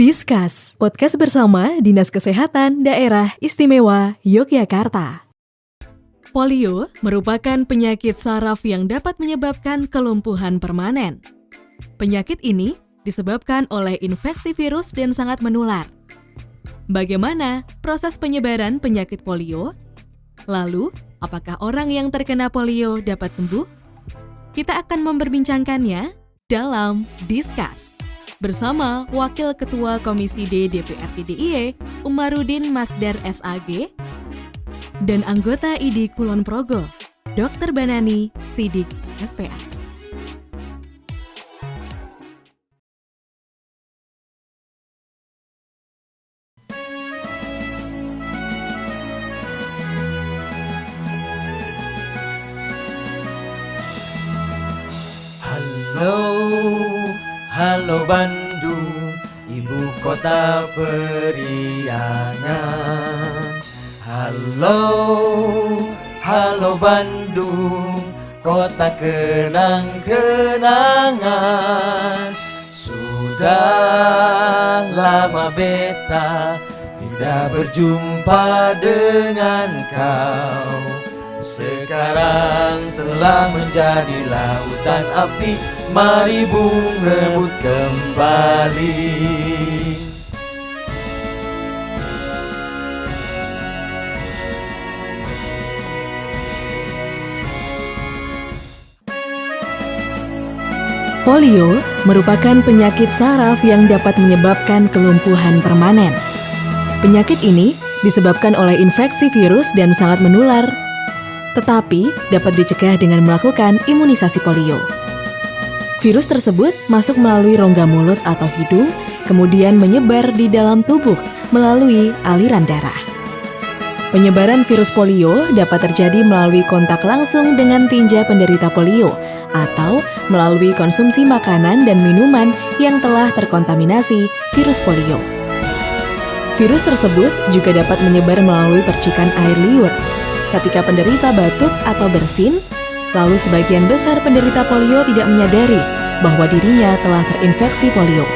Discuss, podcast bersama Dinas Kesehatan Daerah Istimewa Yogyakarta. Polio merupakan penyakit saraf yang dapat menyebabkan kelumpuhan permanen. Penyakit ini disebabkan oleh infeksi virus dan sangat menular. Bagaimana proses penyebaran penyakit polio? Lalu, apakah orang yang terkena polio dapat sembuh? Kita akan memperbincangkannya dalam Discuss bersama Wakil Ketua Komisi D DPRD DIY Umarudin Masdar SAG dan anggota ID Kulon Progo, Dr. Banani Sidik SPA. Halo Bandung, ibu kota periangan. Halo Bandung, kota kenang-kenangan. Sudah lama beta tidak berjumpa dengan kau. Sekarang telah menjadi lautan api, mari bung rebut kembali. Polio merupakan penyakit saraf yang dapat menyebabkan kelumpuhan permanen. Penyakit ini disebabkan oleh infeksi virus dan sangat menular, tetapi dapat dicegah dengan melakukan imunisasi polio. Virus tersebut masuk melalui rongga mulut atau hidung, kemudian menyebar di dalam tubuh melalui aliran darah. Penyebaran virus polio dapat terjadi melalui kontak langsung dengan tinja penderita polio atau melalui konsumsi makanan dan minuman yang telah terkontaminasi virus polio. Virus tersebut juga dapat menyebar melalui percikan air liur ketika penderita batuk atau bersin, lalu sebagian besar penderita polio tidak menyadari bahwa dirinya telah terinfeksi polio.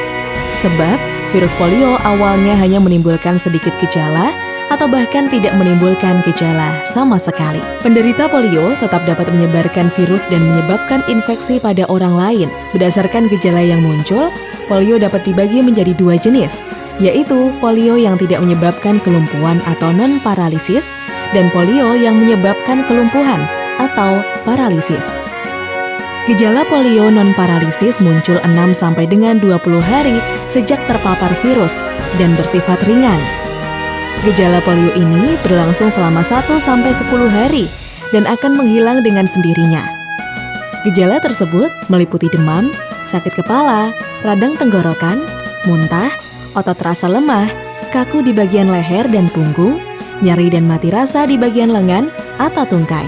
Sebab virus polio awalnya hanya menimbulkan sedikit gejala atau bahkan tidak menimbulkan gejala sama sekali. Penderita polio tetap dapat menyebarkan virus dan menyebabkan infeksi pada orang lain. Berdasarkan gejala yang muncul, polio dapat dibagi menjadi dua jenis, yaitu polio yang tidak menyebabkan kelumpuhan atau non-paralisis, dan polio yang menyebabkan kelumpuhan atau paralisis. Gejala polio non-paralisis muncul 6 sampai dengan 20 hari sejak terpapar virus dan bersifat ringan. Gejala polio ini berlangsung selama 1 sampai 10 hari dan akan menghilang dengan sendirinya. Gejala tersebut meliputi demam, sakit kepala, radang tenggorokan, muntah, otot terasa lemah, kaku di bagian leher dan punggung, nyeri dan mati rasa di bagian lengan atau tungkai.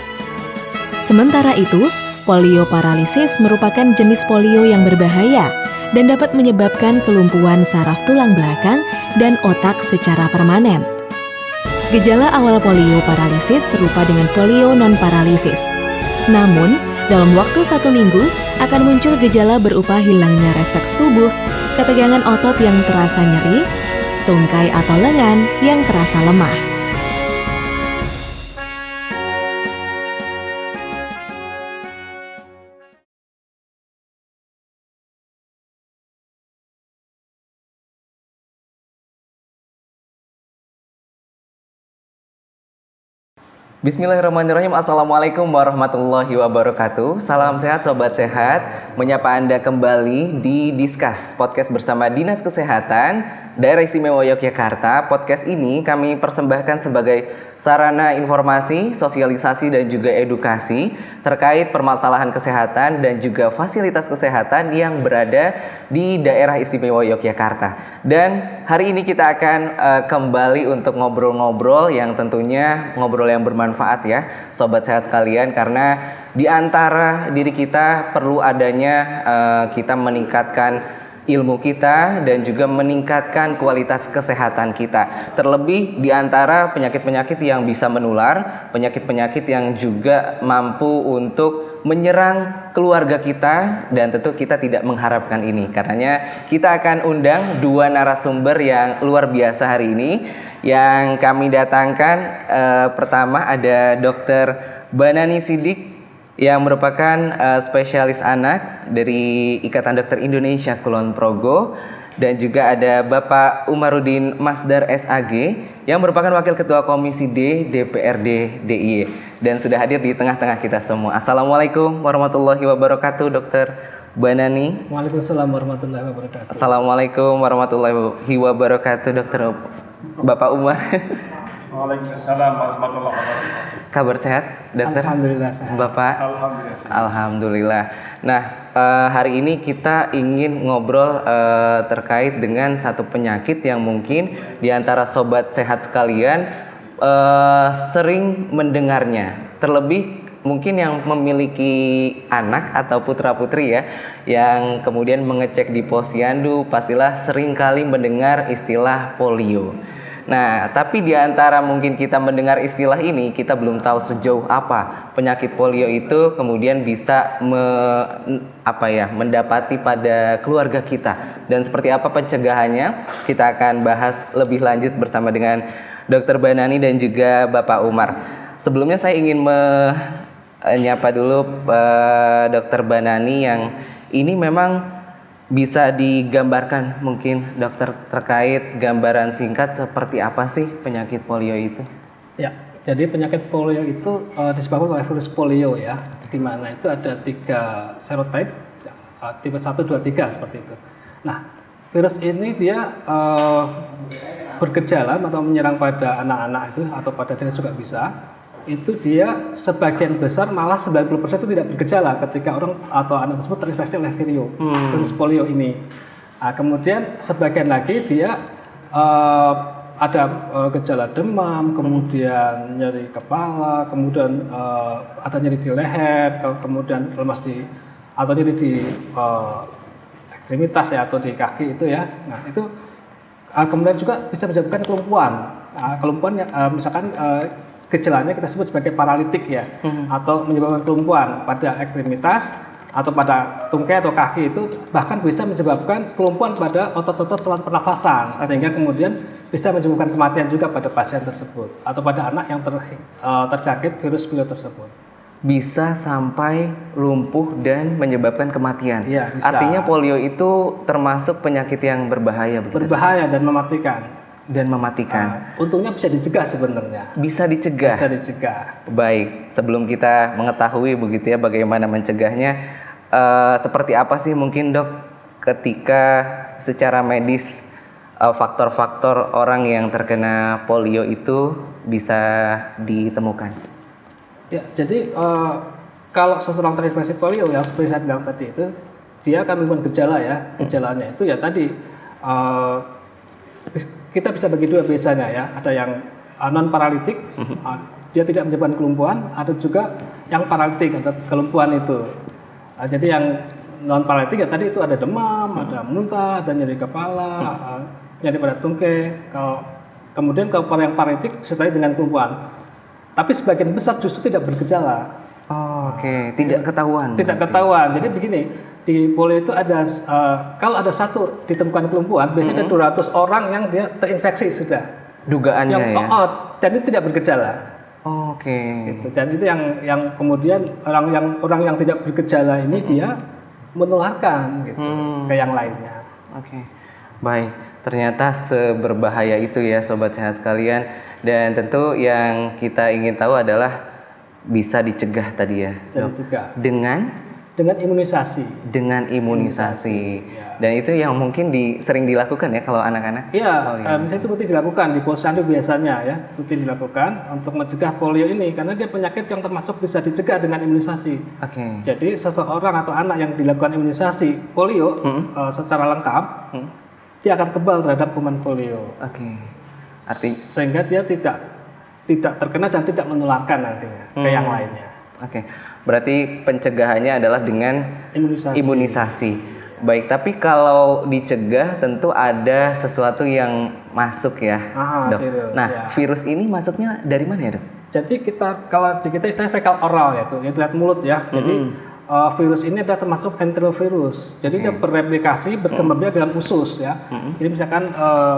Sementara itu, polio paralisis merupakan jenis polio yang berbahaya dan dapat menyebabkan kelumpuhan saraf tulang belakang dan otak secara permanen. Gejala awal polio paralisis serupa dengan polio non-paralisis. Namun, dalam waktu 1 minggu akan muncul gejala berupa hilangnya refleks tubuh, ketegangan otot yang terasa nyeri, tungkai atau lengan yang terasa lemah. Bismillahirrahmanirrahim. Assalamualaikum warahmatullahi wabarakatuh. Salam sehat sobat sehat. Menyapa Anda kembali di Discuss, podcast bersama Dinas Kesehatan Daerah Istimewa Yogyakarta. Podcast ini kami persembahkan sebagai sarana informasi, sosialisasi dan juga edukasi terkait permasalahan kesehatan dan juga fasilitas kesehatan yang berada di Daerah Istimewa Yogyakarta. Dan hari ini kita akan kembali untuk ngobrol-ngobrol yang tentunya ngobrol yang bermanfaat ya sobat sehat sekalian, karena di antara diri kita perlu adanya kita meningkatkan ilmu kita dan juga meningkatkan kualitas kesehatan kita. Terlebih di antara penyakit-penyakit yang bisa menular, penyakit-penyakit yang juga mampu untuk menyerang keluarga kita, dan tentu kita tidak mengharapkan ini. Karenanya kita akan undang 2 narasumber yang luar biasa hari ini. Yang kami datangkan pertama ada Dr. Banani Sidik yang merupakan spesialis anak dari Ikatan Dokter Indonesia Kulon Progo, dan juga ada Bapak Umarudin Masdar SAG yang merupakan Wakil Ketua Komisi D DPRD DIY dan sudah hadir di tengah-tengah kita semua. Assalamualaikum warahmatullahi wabarakatuh, Dr. Banani. Waalaikumsalam warahmatullahi wabarakatuh. Assalamualaikum warahmatullahi wabarakatuh, Dr. Bapak Umar. Waalaikumsalam warahmatullahi wabarakatuh. Kabar sehat, Dokter? Alhamdulillah sehat. Bapak? Alhamdulillah. Alhamdulillah. Nah, hari ini kita ingin ngobrol terkait dengan satu penyakit yang mungkin di antara sobat sehat sekalian sering mendengarnya. Terlebih mungkin yang memiliki anak atau putra-putri ya, yang kemudian mengecek di posyandu pastilah sering kali mendengar istilah polio. Nah, tapi di antara mungkin kita mendengar istilah ini, kita belum tahu sejauh apa penyakit polio itu kemudian bisa mendapati pada keluarga kita, dan seperti apa pencegahannya. Kita akan bahas lebih lanjut bersama dengan Dr. Banani dan juga Bapak Umar. Sebelumnya saya ingin menyapa dulu Dr. Banani yang ini memang bisa digambarkan mungkin dokter terkait gambaran singkat seperti apa sih penyakit polio itu? Ya, jadi penyakit polio itu disebabkan oleh virus polio ya, di mana itu ada 3 serotype, tipe 1, 2, 3 seperti itu. Nah, virus ini dia bergejala atau menyerang pada anak-anak itu atau pada dewasa juga bisa. Itu dia sebagian besar malah 90% itu tidak bergejala ketika orang atau anak tersebut terinfeksi oleh virus polio ini. Nah, kemudian sebagian lagi dia ada gejala demam, kemudian nyeri kepala, kemudian ada nyeri di leher, kemudian lemas atau nyeri di ekstremitas ya atau di kaki itu ya. Nah itu kemudian juga bisa menyebabkan kelumpuhan. Kelumpuhan misalkan gejalanya kita sebut sebagai paralitik ya, atau menyebabkan kelumpuhan pada ekstremitas atau pada tungkai atau kaki, itu bahkan bisa menyebabkan kelumpuhan pada otot-otot saluran pernafasan, sehingga kemudian bisa menyebabkan kematian juga pada pasien tersebut atau pada anak yang terjangkit virus polio tersebut. Bisa sampai lumpuh dan menyebabkan kematian. Iya, bisa. Artinya polio itu termasuk penyakit yang berbahaya begitu? Berbahaya dan mematikan. Untungnya bisa dicegah sebenarnya. Bisa dicegah. Bisa dicegah. Baik, sebelum kita mengetahui begitu ya bagaimana mencegahnya, seperti apa sih mungkin dok ketika secara medis faktor-faktor orang yang terkena polio itu bisa ditemukan? Ya, jadi kalau seseorang terinfeksi polio yang seperti saya bilang tadi itu, dia akan menimbulkan gejala ya. Gejalanya itu ya tadi kita bisa bagi 2 biasanya ya. Ada yang non paralitik, dia tidak menyebabkan kelumpuhan. Ada juga yang paralitik, ada kelumpuhan itu. Jadi yang non paralitik ya tadi itu ada demam, ada muntah, ada nyeri kepala, nyeri pada tungkai. Kemudian kalau yang paralitik disertai dengan kelumpuhan. Tapi sebagian besar justru tidak bergejala. Oh, oke. Tidak ketahuan. Tidak ketahuan. Jadi begini, di polio itu ada kalau ada 1 ditemukan kelumpuhan, biasanya ada 200 orang yang dia terinfeksi sudah. Dugaannya ya. Dan itu tidak bergejala. Oh, oke. Gitu. Dan itu yang kemudian orang yang tidak bergejala ini dia menularkan gitu ke yang lainnya. Oke. Baik, ternyata seberbahaya itu ya sobat sehat sekalian, dan tentu yang kita ingin tahu adalah bisa dicegah tadi ya. Bisa dicegah. Dengan imunisasi. Ya. Dan itu yang mungkin sering dilakukan ya kalau anak-anak. Iya, misalnya itu rutin dilakukan di posyandu biasanya ya, rutin dilakukan untuk mencegah polio ini karena dia penyakit yang termasuk bisa dicegah dengan imunisasi. Oke. Jadi seseorang atau anak yang dilakukan imunisasi polio secara lengkap, dia akan kebal terhadap kuman polio. Oke. Sehingga dia tidak terkena dan tidak menularkan nantinya ke yang lainnya. Oke. Berarti pencegahannya adalah dengan imunisasi. Baik, tapi kalau dicegah tentu ada sesuatu yang masuk ya, dok. Virus, nah, ya. Virus ini masuknya dari mana ya, dok? Jadi kalau di kita istilahnya fekal oral yaitu lewat mulut ya. Jadi virus ini adalah termasuk enterovirus. Jadi dia berreplikasi, berkembang biak dalam usus ya. Jadi misalkan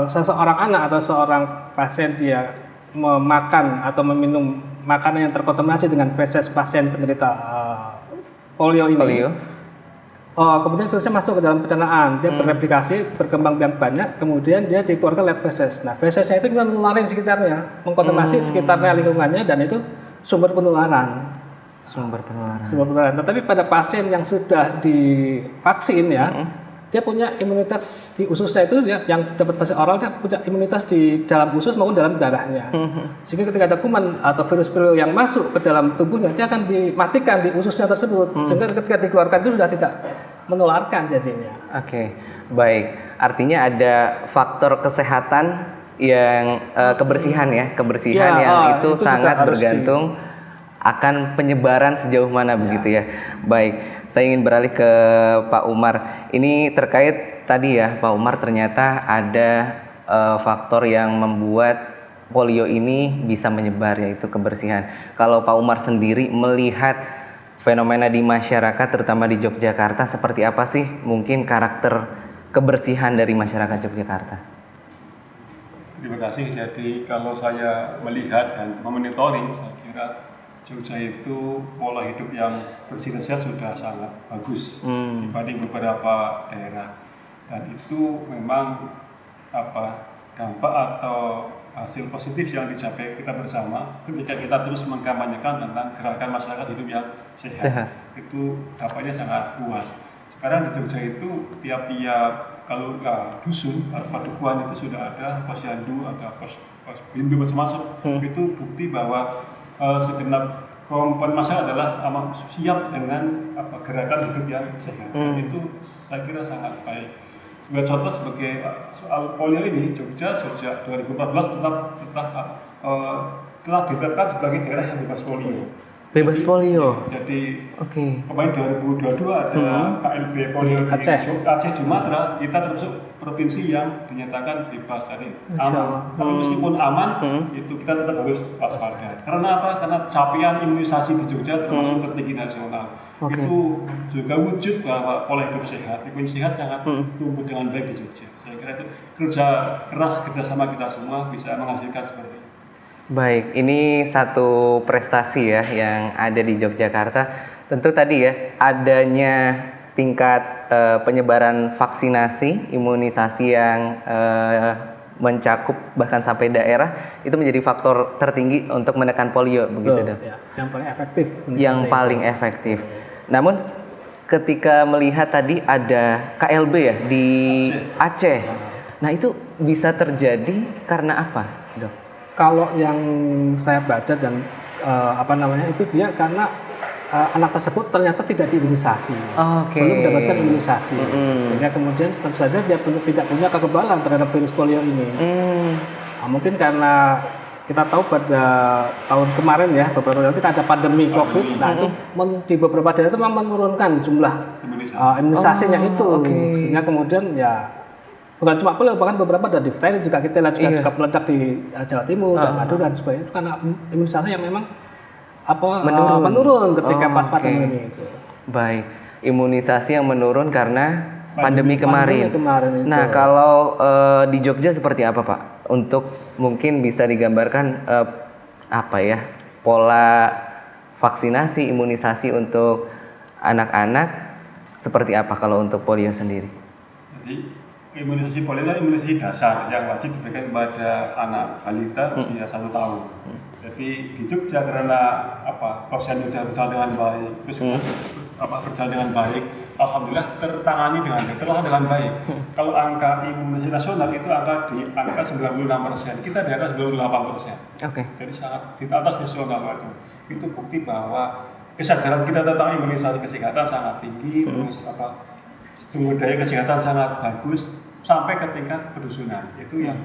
seseorang anak atau seorang pasien dia memakan atau meminum makanan yang terkontaminasi dengan feses pasien penderita polio ini. Kemudian virusnya masuk ke dalam pencernaan, dia berreplikasi, berkembang biak banyak, kemudian dia dikeluarkan lewat feses. Nah, fesesnya itu kemudian menularin sekitarnya, mengkontaminasi sekitarnya lingkungannya, dan itu sumber penularan. Sumber penularan. Tetapi pada pasien yang sudah divaksin ya, dia punya imunitas di ususnya itu ya, yang dapat vaksin oral dia punya imunitas di dalam usus maupun dalam darahnya. Sehingga ketika ada kuman atau virus polio yang masuk ke dalam tubuhnya, dia akan dimatikan di ususnya tersebut. Sehingga ketika dikeluarkan itu sudah tidak menularkan jadinya. Oke, baik. Artinya ada faktor kesehatan yang kebersihan ya, yang itu sangat bergantung akan penyebaran sejauh mana begitu ya. Baik, saya ingin beralih ke Pak Umar. Ini terkait tadi ya, Pak Umar, ternyata ada faktor yang membuat polio ini bisa menyebar, yaitu kebersihan. Kalau Pak Umar sendiri melihat fenomena di masyarakat, terutama di Yogyakarta, seperti apa sih mungkin karakter kebersihan dari masyarakat Yogyakarta? Terima kasih. Jadi kalau saya melihat dan memonitoring, saya kira Jogja itu pola hidup yang bersih dan sehat sudah sangat bagus dibanding beberapa daerah, dan itu memang dampak atau hasil positif yang dicapai kita bersama ketika kita terus mengkampanyekan tentang gerakan masyarakat hidup yang sehat. Itu dampaknya sangat luas. Sekarang di Jogja itu tiap-tiap kalau dusun atau padukuhan itu sudah ada posyandu, ada pos bindu masuk. Itu bukti bahwa segenap komponen masyarakat adalah siap dengan gerakan hidup yang sehat. Itu saya kira sangat baik. Sebagai contoh, sebagai soal polio ini, Jogja sejak 2014 telah ditetapkan sebagai daerah yang bebas polio. Bebas polio. Jadi Oke. kemarin 2022 ada KLB polio di Aceh Sumatera, kita termasuk provinsi yang dinyatakan bebas dari aman. Tapi meskipun aman, itu kita tetap harus waspada. Karena apa? Karena capaian imunisasi di Jogja termasuk tertinggi nasional. Itu juga wujud bahwa pola hidup sehat, imunitas sehat sangat tumbuh dengan baik di Jogja. Saya kira itu kerja keras kerjasama kita semua bisa menghasilkan seperti itu. Baik, ini satu prestasi ya yang ada di Yogyakarta. Tentu tadi ya, adanya tingkat penyebaran vaksinasi, imunisasi yang mencakup bahkan sampai daerah, itu menjadi faktor tertinggi untuk menekan polio, begitu dong? Ya, yang paling efektif. Yang paling efektif. Namun ketika melihat tadi ada KLB ya di Aceh. Nah, itu bisa terjadi karena apa, Dok? Kalau yang saya baca dan itu dia karena anak tersebut ternyata tidak diimunisasi, belum mendapatkan imunisasi, sehingga kemudian tentu saja dia tidak punya kekebalan terhadap virus polio ini. Mungkin karena kita tahu pada tahun kemarin ya, beberapa tahun kita ada pandemi COVID, nah itu di beberapa daerah itu memang menurunkan jumlah imunisasinya itu, sehingga kemudian ya bukan cuma polio, bahkan beberapa ada difteri juga kita lihat juga meledak di Jawa Timur dan Madura dan sebagainya, itu karena imunisasi yang memang menurun ketika pas pandemi itu. Baik, imunisasi yang menurun karena pandemi kemarin. Nah, itu. kalau di Jogja seperti apa, Pak? Untuk mungkin bisa digambarkan pola vaksinasi, imunisasi untuk anak-anak seperti apa kalau untuk polio sendiri? Jadi imunisasi polio adalah imunisasi dasar yang wajib diberikan kepada anak balita usia 1 tahun. Jadi di Jogja karena posyandu sudah berjalan dengan baik, berjalan dengan baik, alhamdulillah tertangani dengan baik. Kalau angka imunisasi nasional itu di angka 96%, kita di angka 98%. Jadi sangat di atas nasional itu. Itu bukti bahwa kesadaran kita tentang imunisasi kesehatan sangat tinggi, terus sumber daya kesehatan sangat bagus sampai ke tingkat pedusunan. Itu yang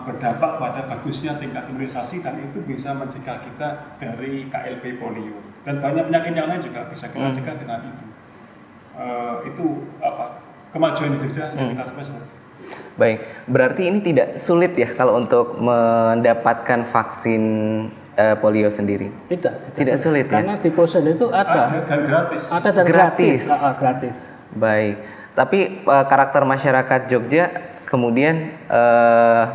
berdampak pada bagusnya tingkat imunisasi, dan itu bisa mencegah kita dari KLB polio dan banyak penyakit yang lain juga bisa kita cegah dengan itu. Itu kemajuan di Jogja yang kita seperti. Baik, berarti ini tidak sulit ya kalau untuk mendapatkan vaksin polio sendiri? Tidak sulit ya? Karena di posyandu itu ada dan gratis. Ada dan Gratis. gratis. Baik, tapi karakter masyarakat Jogja kemudian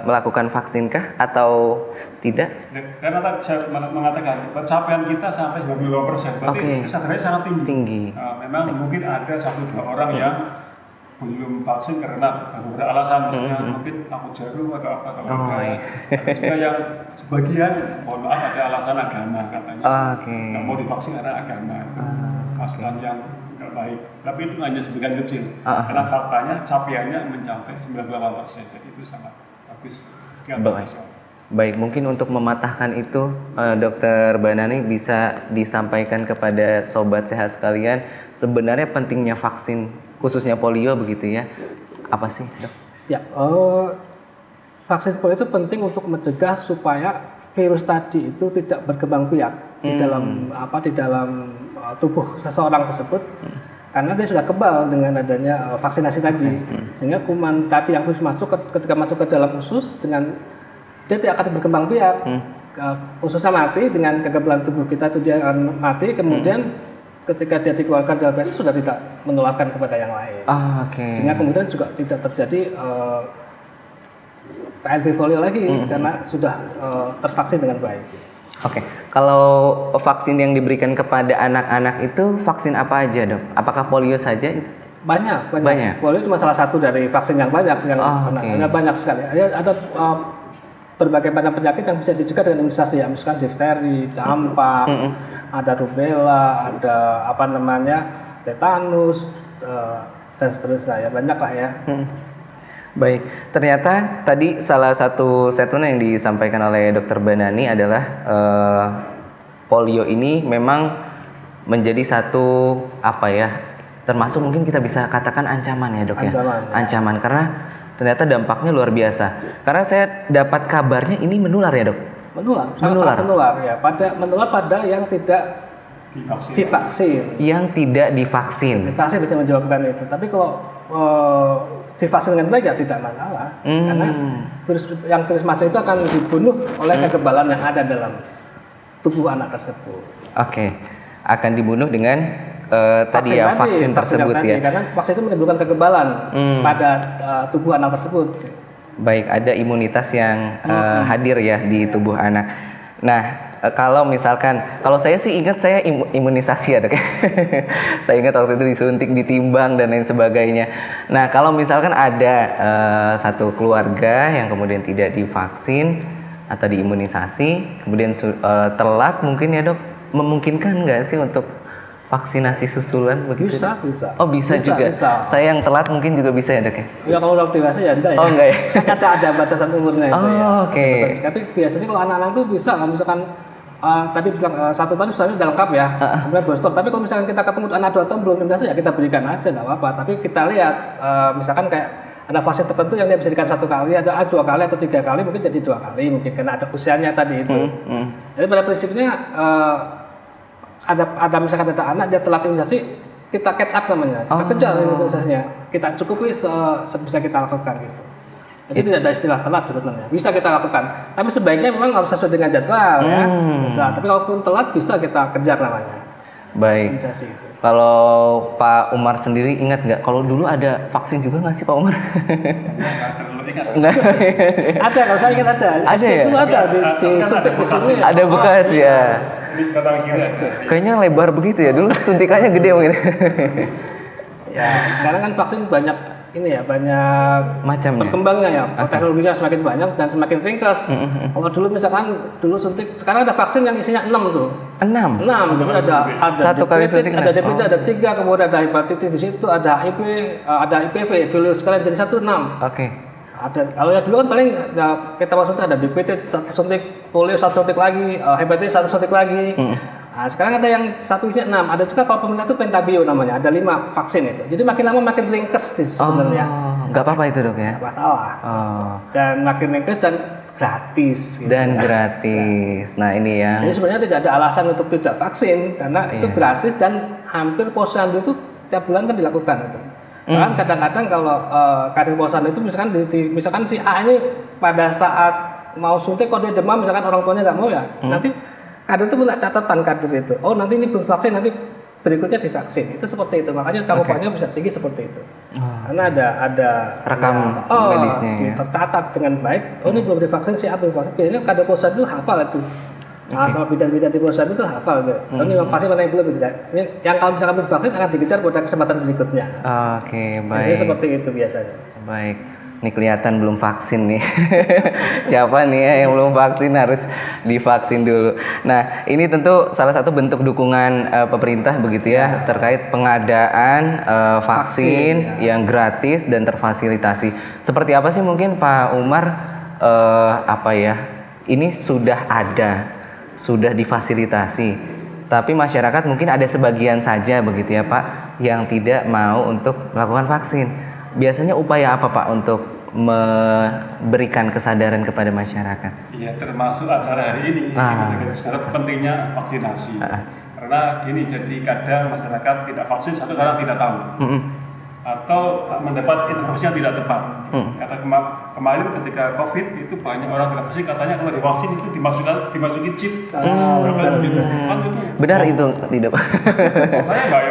melakukan vaksinkah atau tidak? Karena tadi saya mengatakan pencapaian kita sampai 95%, berarti kesadarannya sangat tinggi. Memang mungkin ada 1-2 orang yang belum vaksin karena beberapa alasan, misalnya mungkin takut jarum atau apa kalau ada. Ada juga yang sebagian, mohon maaf, ada alasan agama katanya nggak mau divaksin karena agama, itu masukan yang nggak baik. Tapi itu hanya sebagian kecil, karena faktanya capaiannya mencapai 98%, jadi itu sangat bagus. Baik, mungkin untuk mematahkan itu, Dokter Banani bisa disampaikan kepada sobat sehat sekalian, sebenarnya pentingnya vaksin, khususnya polio begitu ya, apa sih, Dok? Ya, vaksin polio itu penting untuk mencegah supaya virus tadi itu tidak berkembang biak di dalam tubuh seseorang tersebut, karena dia sudah kebal dengan adanya vaksinasi tadi, sehingga kuman tadi yang harus ketika masuk ke dalam usus dengan dia tidak akan berkembang biak, ususnya mati, dengan kekebalan tubuh kita itu dia akan mati, kemudian ketika dia dikeluarkan dari feses sudah tidak menularkan kepada yang lain, sehingga kemudian juga tidak terjadi PLB polio lagi karena sudah tervaksin dengan baik. Kalau vaksin yang diberikan kepada anak-anak itu vaksin apa aja, Dok? Apakah polio saja? Banyak. Polio cuma salah satu dari vaksin yang banyak, banyak sekali. Ada berbagai macam penyakit yang bisa dicegah dengan imunisasi, ya, misalkan difteri, campak, ada rubella, ada tetanus, dan seterusnya, ya, banyak lah ya. Baik, ternyata tadi salah satu statement yang disampaikan oleh Dokter Banani adalah polio ini memang menjadi satu termasuk mungkin kita bisa katakan ancaman ya, Dok. Ancaman karena ternyata dampaknya luar biasa. Karena saya dapat kabarnya ini menular ya, Dok? Sangat menular ya. Menular pada yang tidak divaksin. Yang tidak divaksin. Divaksin bisa menyebabkan itu. Tapi kalau divaksin dengan baik ya tidak masalah. Karena virus massa itu akan dibunuh oleh kekebalan yang ada dalam tubuh anak tersebut. Akan dibunuh dengan vaksin tersebut ya. Karena vaksin itu menimbulkan kekebalan pada tubuh anak tersebut. Baik, ada imunitas yang hadir ya di tubuh anak. Nah, kalau saya sih ingat saya imunisasi ya, Dok. Saya ingat waktu itu disuntik, ditimbang dan lain sebagainya. Nah, kalau misalkan ada satu keluarga yang kemudian tidak divaksin atau diimunisasi, kemudian telat mungkin ya, Dok, memungkinkan nggak sih untuk vaksinasi susulan begitu? Bisa. Oh, bisa juga. Saya yang telat mungkin juga bisa ya, Dok ya? Ya, kalau orang dewasa ya enggak ya. Oh, enggak ya. Ada batasan umurnya itu ya. Tapi biasanya kalau anak-anak tuh bisa, kalau misalkan tadi bilang 1 tahun sudah lengkap ya, kemudian booster. Tapi kalau misalkan kita ketemu anak 2 tahun belum imunisasi ya kita berikan aja, enggak apa-apa. Tapi kita lihat misalkan kayak ada vaksin tertentu yang dia bisa diberikan 1 kali, ada 2 kali atau 3 kali, mungkin jadi 2 kali, mungkin karena ada usianya tadi itu. Jadi pada prinsipnya ada misalkan ada anak dia telat imunisasi, kita catch up namanya, kita kejar imunisasinya, kita cukupi sebisa kita lakukan gitu. Jadi tidak ada istilah telat sebetulnya, bisa kita lakukan, tapi sebaiknya memang harus sesuai dengan jadwal ya. Nah, tapi kalaupun telat bisa kita kejar namanya. Baik. Imunisasi itu. Kalau Pak Umar sendiri ingat nggak? Kalau dulu ada vaksin juga nggak sih Pak Umar? Nggak. Ada, kalau saya ingat ada. Ada ya? Itu ada di suntik di sini. Ada bekas ya. Kayaknya lebar begitu ya. Dulu suntikannya gede mungkin. Ya, sekarang kan vaksin banyak banyak macamnya, berkembangnya ya. Teknologinya semakin banyak dan semakin ringkas. Kalau dulu misalkan suntik, sekarang ada vaksin yang isinya 6 tuh. 6. Jadi ada satu kali suntik, ada DPT, ada 3, kemudian ada hepatitis, di situ ada HIV, ada IPV, virus sekalian jadi 1 6. Ada, kalau yang dulu kan paling kita maksudnya ada DPT 1 suntik, polio 1 suntik lagi, hepatitis 1 suntik lagi. Nah, sekarang ada yang 1 isinya 6. Ada juga kalau pemerintah itu pentabio namanya, ada 5 vaksin itu. Jadi makin lama makin ringkes sebenarnya. Nggak apa-apa itu, Dok ya? Nggak masalah. Dan makin ringkes dan gratis. Gitu. Nah ini ya. Jadi sebenarnya tidak ada alasan untuk tidak vaksin karena itu gratis dan hampir posyandu itu tiap bulan kan dilakukan itu. Kan kadang-kadang kalau kader posyandu itu misalkan si A ini pada saat mau suntik kok dia demam, misalkan orang tuanya nggak mau ya, nanti kader itu punya catatan kader itu. Oh nanti ini belum vaksin, nanti berikutnya divaksin. Itu seperti itu. Makanya cakupannya bisa tinggi seperti itu. Karena ada Rekam medisnya ya. tercatat dengan baik. Oh ini belum divaksin, si A belum divaksin. Biasanya kader posyandu itu hafal itu. Sama bidan-bidan di posyandu itu hafal gitu. Oh ini vaksin mana yang belum tidak. Ini yang kalau misalkan belum divaksin akan dikejar pada kesempatan berikutnya. Oke, Biasanya baik. seperti itu biasanya. Baik. Ini kelihatan belum vaksin nih. Siapa nih ya yang belum vaksin harus divaksin dulu. Nah, ini tentu salah satu bentuk dukungan pemerintah begitu ya terkait pengadaan vaksin yang gratis dan terfasilitasi. Seperti apa sih mungkin Pak Umar apa ya? Ini sudah ada, sudah difasilitasi. Tapi masyarakat mungkin ada sebagian saja begitu ya Pak yang tidak mau untuk melakukan vaksin. Biasanya upaya apa Pak untuk memberikan kesadaran kepada masyarakat? Ya termasuk acara hari ini secara pentingnya vaksinasi. Karena gini, jadi kadang masyarakat tidak vaksin satu karena tidak tahu atau mendapat informasi yang tidak tepat. Kata kemarin ketika COVID itu banyak orang tidak vaksin, katanya kalau divaksin itu dimasuki chip. Benar itu tidak Pak? Saya nggak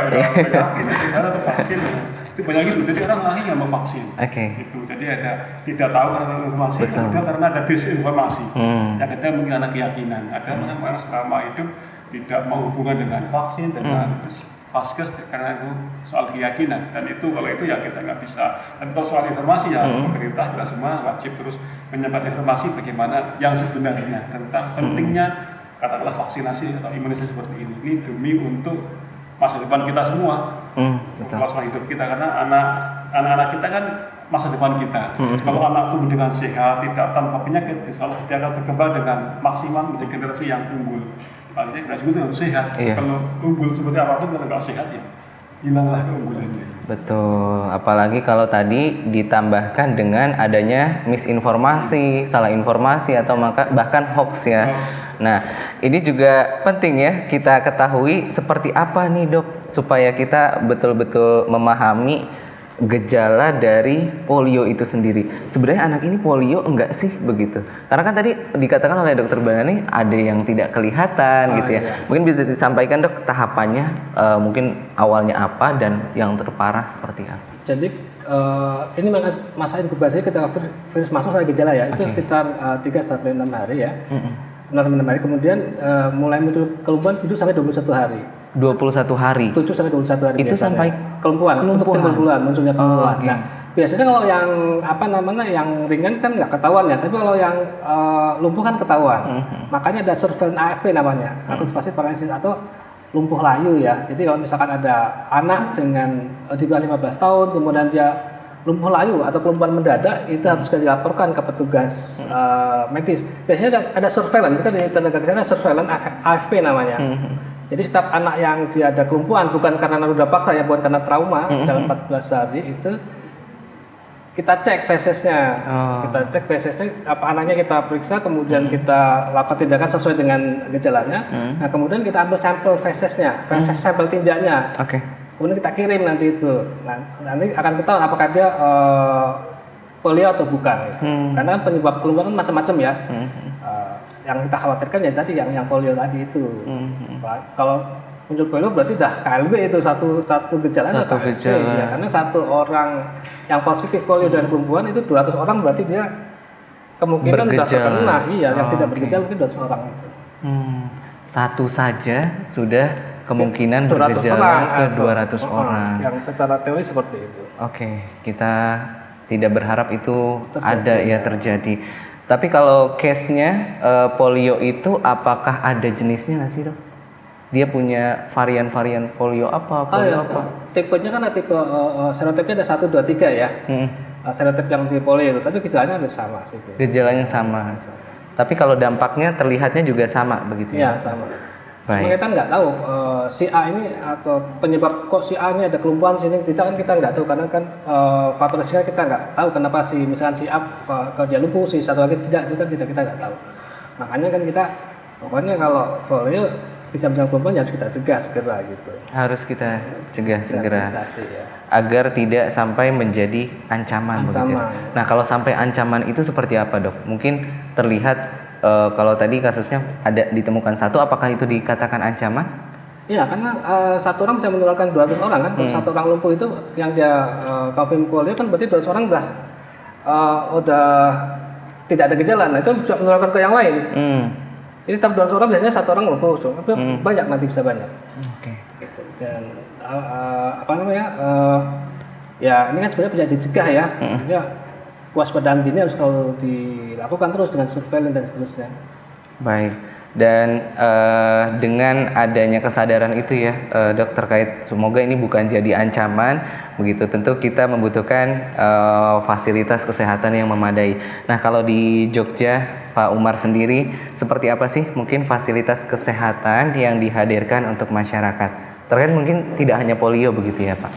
yakin itu saya tetap vaksin. Itu banyak gitu, jadi orang akhirnya mau vaksin. Gitu. Jadi ada tidak tahu karena informasi, kemudian karena ada disinformasi. Yang kedua mungkin karena keyakinan. Ada orang selama hidup tidak mau hubungan dengan vaksin, dengan vaskes karena itu soal keyakinan. Dan itu kalau itu ya kita nggak bisa. Dan kalau soal informasi ya pemerintah kita semua wajib terus menyebarkan informasi bagaimana yang sebenarnya tentang pentingnya katakanlah vaksinasi atau imunisasi seperti ini. Ini demi untuk masa depan kita semua, masa hidup kita, karena anak-anak kita kan masa depan kita. Kalau anak tumbuh dengan sehat, tidak tanpa penyakit, insya Allah dia akan berkembang dengan maksimal menjadi generasi yang unggul. Artinya generasi itu harus sehat. Kalau unggul seperti apapun kalau nggak sehat ya hilanglah keunggulannya. Betul, apalagi kalau tadi ditambahkan dengan adanya misinformasi, salah informasi atau bahkan hoax ya. Nah, ini juga penting ya kita ketahui seperti apa nih Dok supaya kita betul-betul memahami gejala dari polio itu sendiri. Sebenarnya anak ini polio enggak sih begitu? Karena kan tadi dikatakan oleh Dokter Banani ada yang tidak kelihatan gitu ya. Iya. Mungkin bisa disampaikan Dok tahapannya mungkin awalnya apa dan yang terparah seperti apa? Jadi ini masa inkubasi ketika virus masuk saya gejala ya, itu sekitar 3-6 hari ya. 6-6 hari kemudian mulai muncul kelumpuhan 7 sampai 21 hari. 21 hari. 7 sampai 21 hari Itu biasanya. sampai kelumpuhan. Untuk kelumpuhan munculnya kelumpuhan. oke. Nah, biasanya kalau yang yang ringan kan nggak ketahuan ya, tapi kalau yang lumpuh kan ketahuan. Makanya ada surveillance AFP namanya, aktivasi paralysis atau lumpuh layu ya. Jadi kalau misalkan ada anak dengan di bawah 15 tahun kemudian dia lumpuh layu atau kelumpuhan mendadak, itu harus dilaporkan ke petugas medis. Biasanya ada surveillance, kita di tenaga kesehatan surveillance AFP namanya. Jadi setiap anak yang dia ada kelumpuhan bukan karena udah paksa ya, bukan karena trauma, dalam 14 hari itu kita cek fesesnya, apa anaknya kita periksa, kemudian kita lakukan tindakan sesuai dengan gejalanya. Nah kemudian kita ambil sampel fesesnya, sampel tinjaknya. Kemudian kita kirim nanti itu. Nah, nanti akan ketahuan apakah dia polio atau bukan. Karena kan penyebab kelumpuhan macam-macam ya. Yang kita khawatirkan ya tadi yang polio tadi itu. Kalau muncul polio berarti dah KLB itu satu gejala atau KLB ya, karena satu orang yang positif polio dan kelumpuhan itu 200 orang berarti dia kemungkinan sudah terkena. Iya, yang tidak bergejala mungkin 200 orang itu. Satu saja sudah kemungkinan bergejala ke 200 orang. Yang secara teori seperti itu. Kita tidak berharap itu terjadi. Tapi kalau case-nya polio itu apakah ada jenisnya nggak sih Dok? Dia punya varian-varian polio apa? Tipenya kan tipe serotipnya ada 1, 2, 3 ya. Serotip yang di polio itu, tapi gejalanya hampir sama sih. Gejalanya sama. Tapi kalau dampaknya terlihatnya juga sama begitu ya? Iya, sama. Baik. Kita nggak tahu si A ini atau penyebab kok si A ini ada kelumpuhan sini, kita nggak tahu karena kan faktor risiko kita nggak tahu kenapa misalkan si A kalau dia lumpuh, si satu lagi tidak, itu kan kita nggak tahu. Makanya kan kita pokoknya kalau polio bisa kelumpuhan harus kita cegah segera gitu. Harus kita cegah segera. Agar tidak sampai menjadi ancaman. Begitu. Nah kalau sampai ancaman itu seperti apa Dok? Mungkin terlihat kalau tadi kasusnya ada ditemukan satu, apakah itu dikatakan ancaman? Iya, karena satu orang bisa menularkan 200 orang kan. Kalau satu orang lumpuh itu yang dia confirm polio kan berarti 200 orang udah tidak ada gejala. Nah, itu bisa menularkan ke yang lain. Jadi tetap 200 orang biasanya satu orang lumpuh, tapi banyak nanti bisa banyak. Oke. Gitu. Dan apa namanya? Ya ini kan sebenarnya bisa dicegah ya. Maksudnya kewaspadaan dini harus selalu dilakukan terus dengan surveillance dan seterusnya. Baik. Dan dengan adanya kesadaran itu ya, Dok, terkait semoga ini bukan jadi ancaman begitu, tentu kita membutuhkan fasilitas kesehatan yang memadai. Nah, kalau di Jogja, Pak Umar sendiri seperti apa sih mungkin fasilitas kesehatan yang dihadirkan untuk masyarakat? Terkait mungkin tidak hanya polio begitu ya, Pak?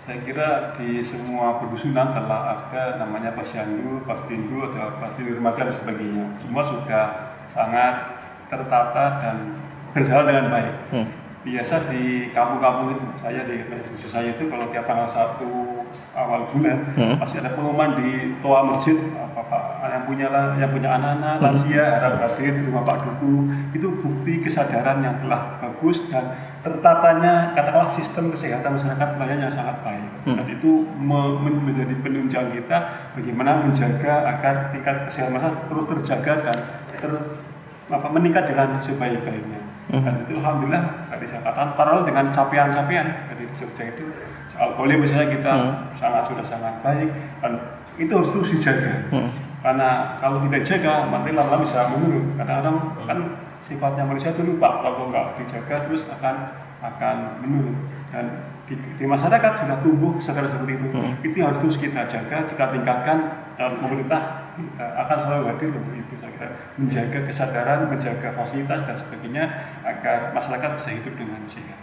Saya kira di semua pedusunan telah ada namanya Posyandu, Pospindu, atau Posyandu Remaja dan sebagainya. Semua sudah sangat tertata dan berjalan dengan baik. Biasa di kampung-kampung itu, saya di dusun saya itu kalau tiap tanggal 1 awal bulan pasti ada pengumuman di toa masjid, Pak yang punya anak-anak lansia harap hadir di rumah Pak Duku. Itu bukti kesadaran yang telah bagus dan tertatanya katakanlah sistem kesehatan masyarakat pelayanan yang sangat baik. Dan itu menjadi penunjang kita bagaimana menjaga agar tingkat kesehatan masyarakat terus terjaga dan meningkat dengan sebaik-baiknya. Dan itu alhamdulillah tadi saya katakan paralel dengan capaian-capaian dari Jogja itu soal polio misalnya kita sudah sangat baik dan itu harus terus dijaga. Karena kalau tidak dijaga nanti lama-lama bisa menurun. Kadang-kadang kan sifatnya manusia itu lupa, kalau nggak dijaga terus akan menurun. Dan di masyarakat sudah tumbuh kesadaran seperti itu. Itu yang harus terus kita jaga, kita tingkatkan, dan pemerintah akan selalu hadir untuk itu. Saya kira menjaga kesadaran, menjaga fasilitas dan sebagainya agar masyarakat bisa hidup dengan sehat.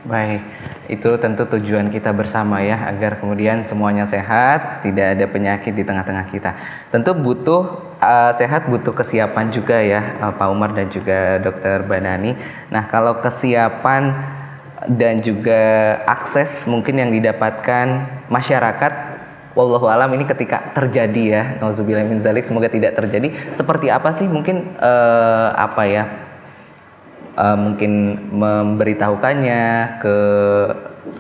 Baik, itu tentu tujuan kita bersama ya, agar kemudian semuanya sehat, tidak ada penyakit di tengah-tengah kita. Tentu butuh sehat, butuh kesiapan juga ya, Pak Umar dan juga Dr. Banani. Nah, kalau kesiapan dan juga akses mungkin yang didapatkan masyarakat, wallahu alam ini ketika terjadi ya, nauzubillah min zalik, semoga tidak terjadi. Seperti apa sih mungkin mungkin memberitahukannya ke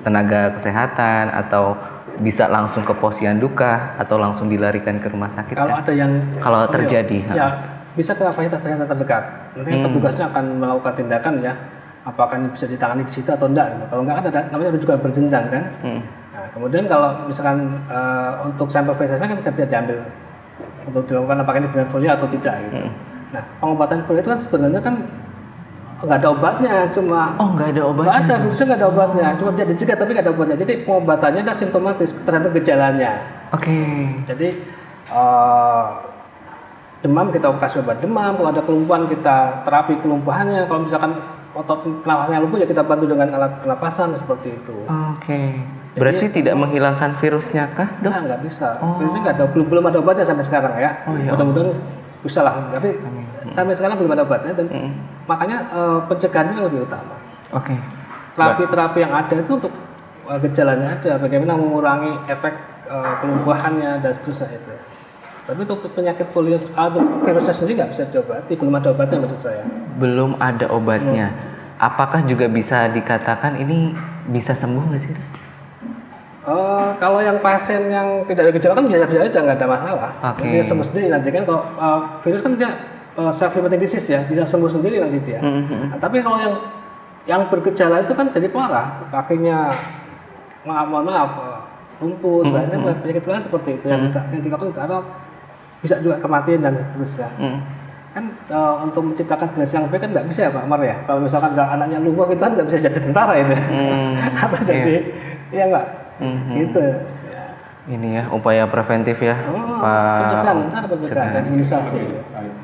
tenaga kesehatan atau bisa langsung ke posyanduka atau langsung dilarikan ke rumah sakit? Kalau ada yang terjadi, ya bisa ke fasilitas kesehatan terdekat. Nanti petugasnya akan melakukan tindakan ya. Apakah ini bisa ditangani di situ atau enggak? Kalau enggak ada namanya rujukan berjenjang kan. Nah, kemudian kalau misalkan untuk sampel fesesnya kan bisa diambil untuk dilakukan apakah ini benar polio atau tidak gitu. Nah, pengobatan polio itu kan sebenarnya kan nggak ada obatnya, cuma nggak ada obatnya. Nggak ada, khususnya nggak ada obatnya, cuma bisa dicegah tapi nggak ada obatnya. Jadi pengobatannya adalah simptomatis tergantung gejalanya. Oke. Jadi demam kita kasih obat demam, kalau ada kelumpuhan kita terapi kelumpuhannya, kalau misalkan otot pernafasannya lumpuh ya kita bantu dengan alat pernafasan seperti itu. Oke. Berarti tidak menghilangkan virusnya kah, Dok? Nah, nggak bisa. Virusnya nggak ada, belum ada obatnya sampai sekarang ya. Mudah-mudahan bisa lah. Tapi sampai sekarang belum ada obatnya dan makanya pencegahan itu lebih utama. Oke. Terapi-terapi yang ada itu untuk gejalanya aja, bagaimana mengurangi efek kelumpuhannya dan seterusnya itu. Tapi untuk penyakit polio, virusnya sendiri nggak bisa diobati, belum ada obatnya maksud saya. Belum ada obatnya. Apakah juga bisa dikatakan ini bisa sembuh nggak sih? Kalau yang pasien yang tidak ada gejala kan biasa-biasa aja, nggak ada masalah. Dia sembuh sendiri nanti kan. Kalau virus kan dia self-limiting disease ya, bisa sembuh sendiri nanti dia. Nah, tapi kalau yang bergejala itu kan jadi parah, kakinya mohon maaf lumpuh, penyakit lain seperti itu yang dilakukan ada bisa juga kematian dan seterusnya. Kan untuk menciptakan generasi yang baik kan nggak bisa ya Pak Amar ya. Kalau misalkan anaknya lumpuh kita kan nggak bisa jadi tentara itu. Atau jadi ya nggak gitu. Ini ya upaya preventif ya, Pencegahan, ada pencegahan dan imunisasi.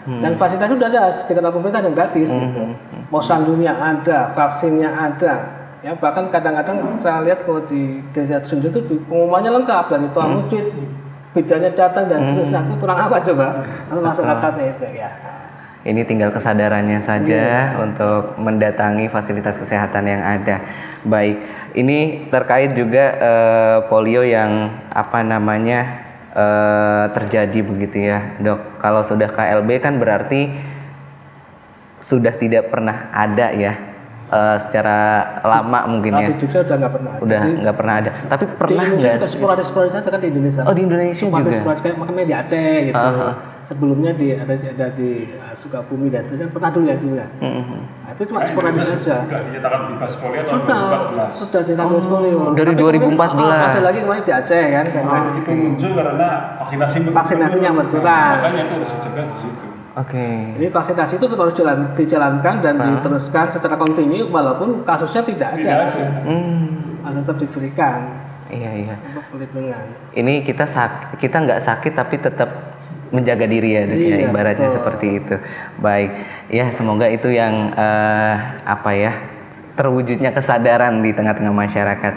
Dan fasilitasnya sudah ada dengan pemerintah yang gratis gitu. Posyandunya ada, vaksinnya ada. Ya bahkan kadang-kadang saya lihat kalau di desa Sunju itu pengumumannya lengkap dari toa masjid, bidannya datang dan seterusnya. Itu kurang apa coba masyarakatnya itu ya. Ini tinggal kesadarannya saja untuk mendatangi fasilitas kesehatan yang ada. Baik, ini terkait juga polio yang terjadi begitu ya, Dok. Kalau sudah KLB kan berarti sudah tidak pernah ada ya, secara lama mungkin ya. Di Jogja udah nggak pernah ada. Udah nggak pernah ada. Tapi pernah di Indonesia nggak? juga sporadis saja kan di Indonesia. Oh, di Indonesia juga. Sporadis kayak makanya di Aceh gitu. Sebelumnya ada di Sukabumi dan seterusnya pernah dulu ya. Nah, itu cuma sporadis saja. Sudah dinyatakan bebas polio tahun Sudah dinyatakan bebas polio. Dari Tapi kemudian, 2014. ada lagi kemarin di Aceh kan. Karena itu muncul karena vaksinasinya berkurang. Makanya itu harus dicegah di situ. Oke. Ini vaksinasi itu tetap harus dijalankan dan diteruskan secara kontinu walaupun kasusnya tidak ada. Harus tetap diberikan Iya. untuk perlindungan. Ini kita nggak sakit tapi tetap menjaga diri ya, Dok, ya, Iya, ibaratnya betul. seperti itu. Baik, ya semoga itu yang terwujudnya kesadaran di tengah-tengah masyarakat.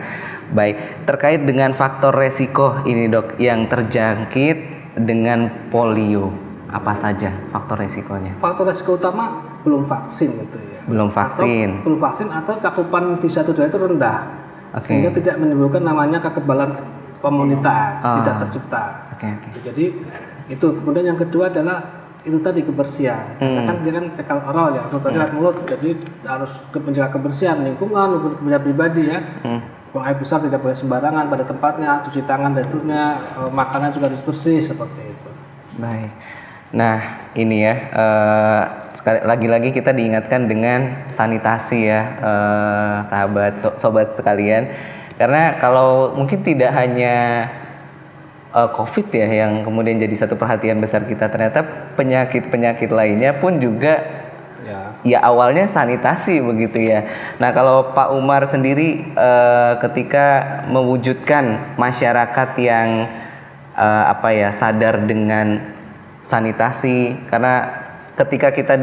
Baik, terkait dengan faktor resiko ini, Dok, yang terjangkit dengan polio, apa saja faktor resikonya? Faktor resiko utama belum vaksin gitu ya. Belum vaksin. Belum vaksin atau cakupan di satu daerah itu rendah. Oke. Sehingga tidak menimbulkan namanya kekebalan komunitas, tidak tercipta. Oke. Jadi itu. Kemudian yang kedua adalah itu tadi kebersihan. Karena kan dia kan fekal oral ya, lewat mulut. Jadi harus menjaga kebersihan lingkungan maupun kebersihan pribadi ya. Buang air besar tidak boleh sembarangan pada tempatnya, cuci tangan dan seterusnya. Makanan juga harus bersih seperti itu. Baik. Nah, ini ya, lagi-lagi kita diingatkan dengan sanitasi ya, sobat sekalian. Karena kalau mungkin tidak hanya COVID ya yang kemudian jadi satu perhatian besar kita, ternyata penyakit-penyakit lainnya pun juga ya awalnya sanitasi begitu ya. Nah, kalau Pak Umar sendiri ketika mewujudkan masyarakat yang sadar dengan sanitasi, karena ketika kita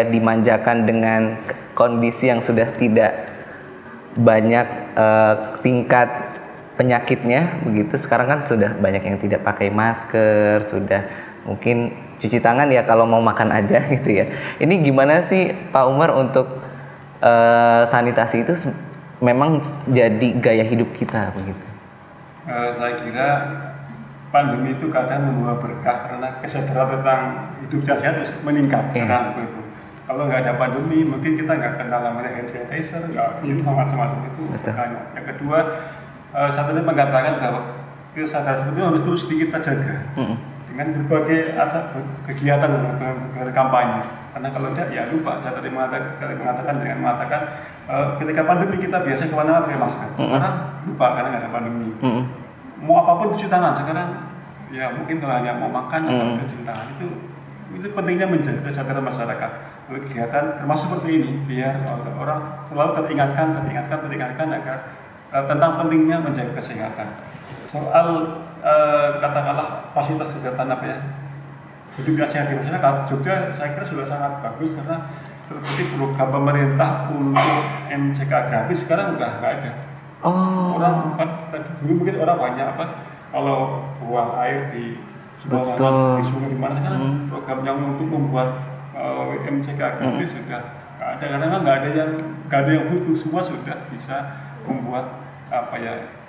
dimanjakan dengan kondisi yang sudah tidak banyak tingkat penyakitnya begitu, sekarang kan sudah banyak yang tidak pakai masker, sudah mungkin cuci tangan ya kalau mau makan aja gitu ya. Ini gimana sih Pak Umar untuk sanitasi itu memang jadi gaya hidup kita begitu? Saya kira pandemi itu kadang membawa berkah karena kesadaran tentang hidup sehat meningkat karena itu. Kalau nggak ada pandemi, mungkin kita nggak kenal namanya hand sanitizer, nggak gitu macam-macam itu. Yang kedua, satu ini mengatakan bahwa kesadaran seperti itu harus terus kita jaga dengan berbagai kegiatan kampanye. Karena kalau tidak, ya lupa. Saya tadi mengatakan ketika pandemi kita biasa kemana-mana pakai masker. Sekarang lupa karena nggak ada pandemi. Mau apapun cuci tangan sekarang, ya mungkin kalau hanya mau makan atau cuci tangan itu pentingnya menjaga kesadaran masyarakat. Kegiatan termasuk seperti ini biar orang selalu teringatkan agar tentang pentingnya menjaga kesehatan. Soal katakanlah fasilitas kesehatan hidup yang sehat di masyarakat, Jogja saya kira sudah sangat bagus karena terbukti program pemerintah untuk MCK gratis sekarang udah nggak ada. Orang dulu mungkin orang banyak kalau buang air di sungai di mana sekarang program yang untuk membuat MCK gratis sudah nggak ada karena nggak ada yang butuh, semua sudah bisa membuat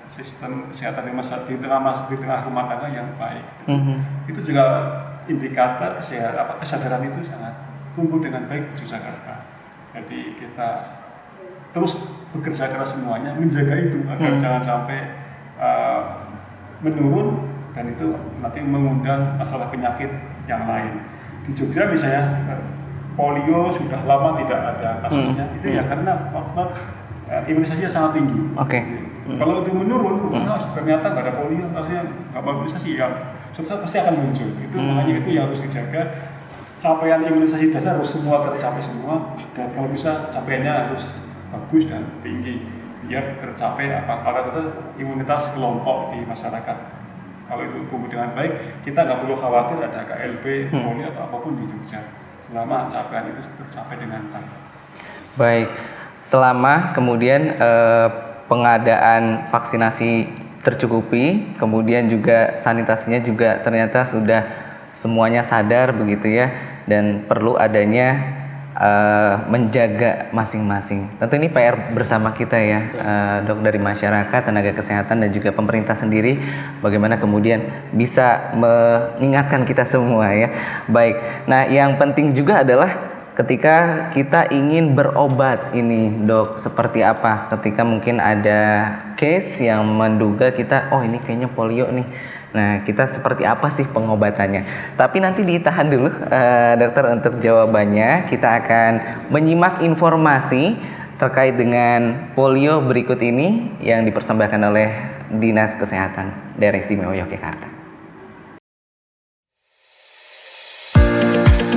sistem kesehatan di tengah rumah tangga yang baik. Itu juga indikator kesadaran itu sangat tumbuh dengan baik di Jakarta. Jadi kita terus bekerja keras semuanya menjaga itu agar jangan sampai menurun dan itu nanti mengundang masalah penyakit yang lain. Di Jogja misalnya polio sudah lama tidak ada kasusnya, itu ya karena imunisasinya sangat tinggi. Kalau itu menurun, ternyata nggak ada polio, artinya nggak imunisasi, ya pasti akan muncul. Itu makanya itu yang harus dijaga. Capaian imunisasi dasar harus semua tercapai semua, dan kalau bisa capaiannya harus bagus dan tinggi biar tercapai kalau itu imunitas kelompok di masyarakat. Kalau itu tumbuh dengan baik, kita nggak perlu khawatir ada KLB, polio atau apapun di Jogja selama capaian itu tercapai dengan baik. Baik, selama kemudian pengadaan vaksinasi tercukupi, kemudian juga sanitasinya juga ternyata sudah semuanya sadar begitu ya, dan perlu adanya menjaga masing-masing. Tentu ini PR bersama kita ya, Dok, dari masyarakat, tenaga kesehatan dan juga pemerintah sendiri, bagaimana kemudian bisa mengingatkan kita semua ya. Baik. Nah, yang penting juga adalah ketika kita ingin berobat ini, Dok, seperti apa? Ketika mungkin ada case yang menduga kita, oh ini kayaknya polio nih. Nah, kita seperti apa sih pengobatannya? Tapi nanti ditahan dulu, dokter, untuk jawabannya. Kita akan menyimak informasi terkait dengan polio berikut ini yang dipersembahkan oleh Dinas Kesehatan Daerah Istimewa Yogyakarta.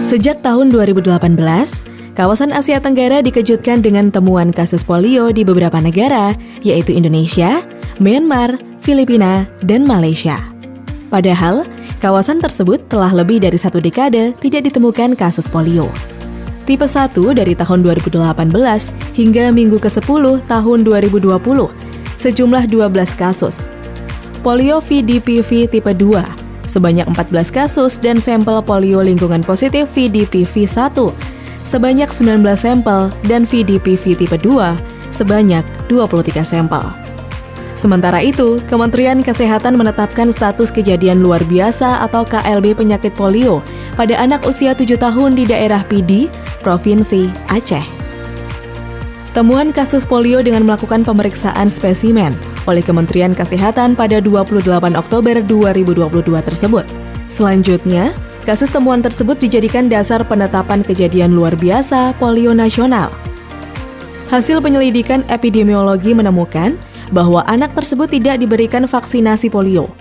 Sejak tahun 2018, kawasan Asia Tenggara dikejutkan dengan temuan kasus polio di beberapa negara, yaitu Indonesia, Myanmar, Filipina, dan Malaysia. Padahal, kawasan tersebut telah lebih dari 1 dekade tidak ditemukan kasus polio. Tipe 1 dari tahun 2018 hingga minggu ke-10 tahun 2020, sejumlah 12 kasus. Polio VDPV tipe 2, sebanyak 14 kasus dan sampel polio lingkungan positif VDPV 1, sebanyak 19 sampel dan VDPV tipe 2, sebanyak 23 sampel. Sementara itu, Kementerian Kesehatan menetapkan status kejadian luar biasa atau KLB penyakit polio pada anak usia 7 tahun di daerah Pidi, Provinsi Aceh. Temuan kasus polio dengan melakukan pemeriksaan spesimen oleh Kementerian Kesehatan pada 28 Oktober 2022 tersebut. Selanjutnya, kasus temuan tersebut dijadikan dasar penetapan kejadian luar biasa polio nasional. Hasil penyelidikan epidemiologi menemukan bahwa anak tersebut tidak diberikan vaksinasi polio.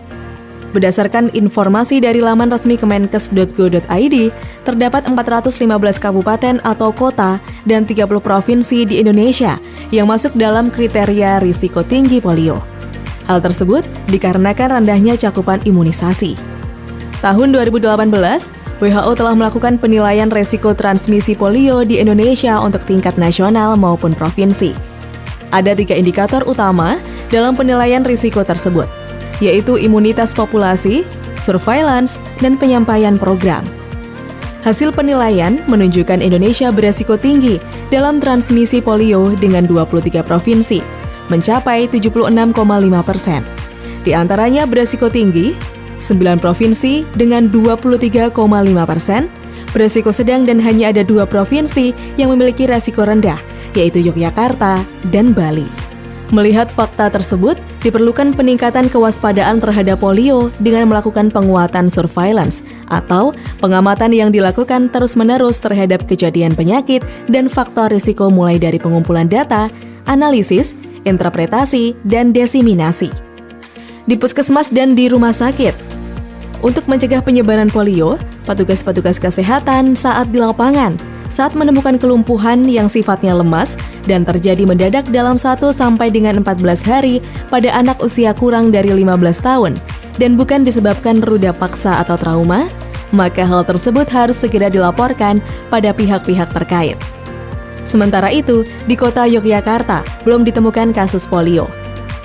Berdasarkan informasi dari laman resmi kemenkes.go.id, terdapat 415 kabupaten atau kota dan 30 provinsi di Indonesia yang masuk dalam kriteria risiko tinggi polio. Hal tersebut dikarenakan rendahnya cakupan imunisasi. Tahun 2018, WHO telah melakukan penilaian risiko transmisi polio di Indonesia untuk tingkat nasional maupun provinsi. Ada 3 indikator utama dalam penilaian risiko tersebut, yaitu imunitas populasi, surveillance, dan penyampaian program. Hasil penilaian menunjukkan Indonesia beresiko tinggi dalam transmisi polio dengan 23 provinsi, mencapai 76,5%. Di antaranya beresiko tinggi, 9 provinsi dengan 23,5%, beresiko sedang dan hanya ada 2 provinsi yang memiliki resiko rendah, yaitu Yogyakarta dan Bali. Melihat fakta tersebut, diperlukan peningkatan kewaspadaan terhadap polio dengan melakukan penguatan surveillance atau pengamatan yang dilakukan terus-menerus terhadap kejadian penyakit dan faktor risiko mulai dari pengumpulan data, analisis, interpretasi, dan desiminasi. Di puskesmas dan di rumah sakit, untuk mencegah penyebaran polio, petugas-petugas kesehatan saat di lapangan saat menemukan kelumpuhan yang sifatnya lemas dan terjadi mendadak dalam 1 sampai dengan 14 hari pada anak usia kurang dari 15 tahun dan bukan disebabkan ruda paksa atau trauma, maka hal tersebut harus segera dilaporkan pada pihak-pihak terkait. Sementara itu, di kota Yogyakarta belum ditemukan kasus polio.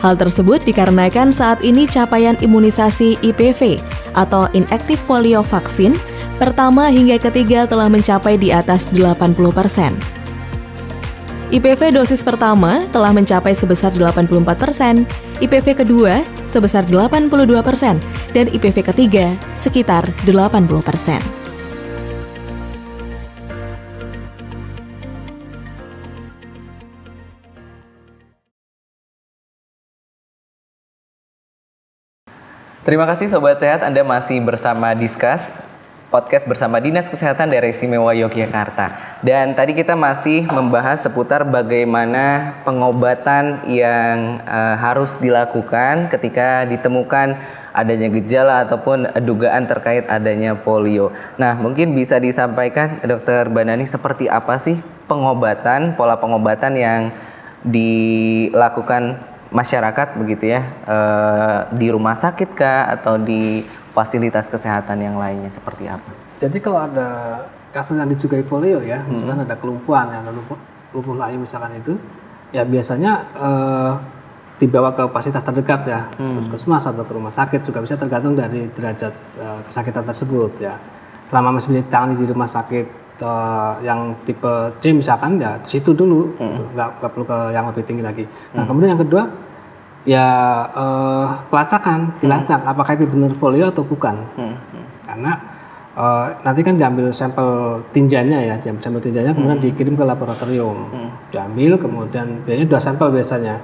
Hal tersebut dikarenakan saat ini capaian imunisasi IPV atau Inactive Polio Vaccine pertama hingga ketiga telah mencapai di atas 80%. IPV dosis pertama telah mencapai sebesar 84%, IPV kedua sebesar 82%, dan IPV ketiga sekitar 80%. Terima kasih Sobat Sehat, Anda masih bersama Discuss, podcast bersama Dinas Kesehatan Daerah Istimewa Yogyakarta. Dan tadi kita masih membahas seputar bagaimana pengobatan yang harus dilakukan ketika ditemukan adanya gejala ataupun dugaan terkait adanya polio. Nah, mungkin bisa disampaikan Dr. Banani seperti apa sih pengobatan, pola pengobatan yang dilakukan masyarakat begitu ya, di rumah sakit kah atau di fasilitas kesehatan yang lainnya seperti apa? Jadi kalau ada kasus yang diduga polio ya, misalkan ada kelumpuhan yang lumpuh layu misalkan itu, ya biasanya dibawa ke fasilitas terdekat ya, puskesmas atau ke rumah sakit, juga bisa tergantung dari derajat kesakitan tersebut ya. Selama masih ditangani di rumah sakit yang tipe C misalkan ya di situ dulu, gitu. Nggak perlu ke yang lebih tinggi lagi. Nah kemudian yang kedua ya pelacakan, dilacak apakah itu benar polio atau bukan, karena nanti kan diambil sampel tinjanya ya, kemudian dikirim ke laboratorium, diambil kemudian biasanya 2 sampel biasanya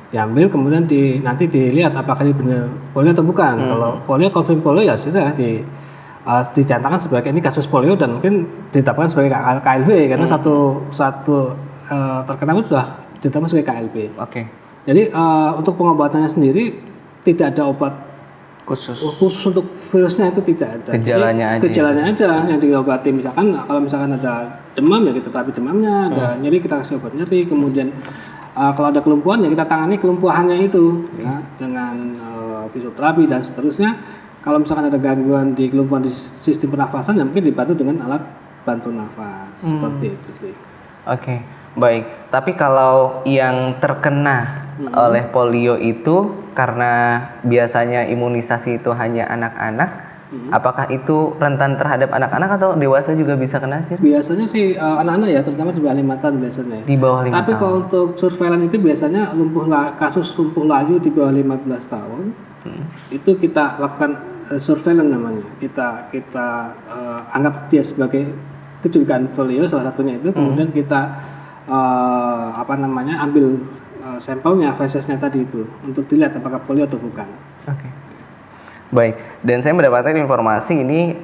diambil kemudian nanti dilihat apakah ini benar polio atau bukan. Kalau polio confirm polio ya sudah dinyatakan sebagai ini kasus polio dan mungkin ditetapkan sebagai KLB karena satu terkena pun sudah ditetapkan sebagai KLB. Oke. Jadi untuk pengobatannya sendiri tidak ada obat Khusus. untuk virusnya, itu tidak ada. Gejalanya Jadi, aja. gejalanya aja yang diobati. Misalkan kalau misalkan ada demam ya kita terapi demamnya, ada nyeri kita kasih obat nyeri, kemudian kalau ada kelumpuhan ya kita tangani kelumpuhannya itu ya dengan fisioterapi dan seterusnya. Kalau misalkan ada gangguan di kelumpuhan di sistem pernafasan ya mungkin dibantu dengan alat bantu nafas seperti itu sih. Oke, baik. Tapi kalau yang terkena oleh polio itu karena biasanya imunisasi itu hanya anak-anak, apakah itu rentan terhadap anak-anak atau dewasa juga bisa kena sih? Biasanya sih anak-anak ya, terutama di bawah 5 tahun biasanya. Di bawah 5 Tapi tahun. kalau untuk surveillance itu biasanya kasus lumpuh layu di bawah 15 tahun itu kita lakukan surveillance namanya. Kita anggap dia sebagai kecurigaan polio salah satunya itu, kemudian kita ambil sampelnya, fesesnya tadi itu untuk dilihat apakah polio atau bukan. Oke. Baik, dan saya mendapatkan informasi ini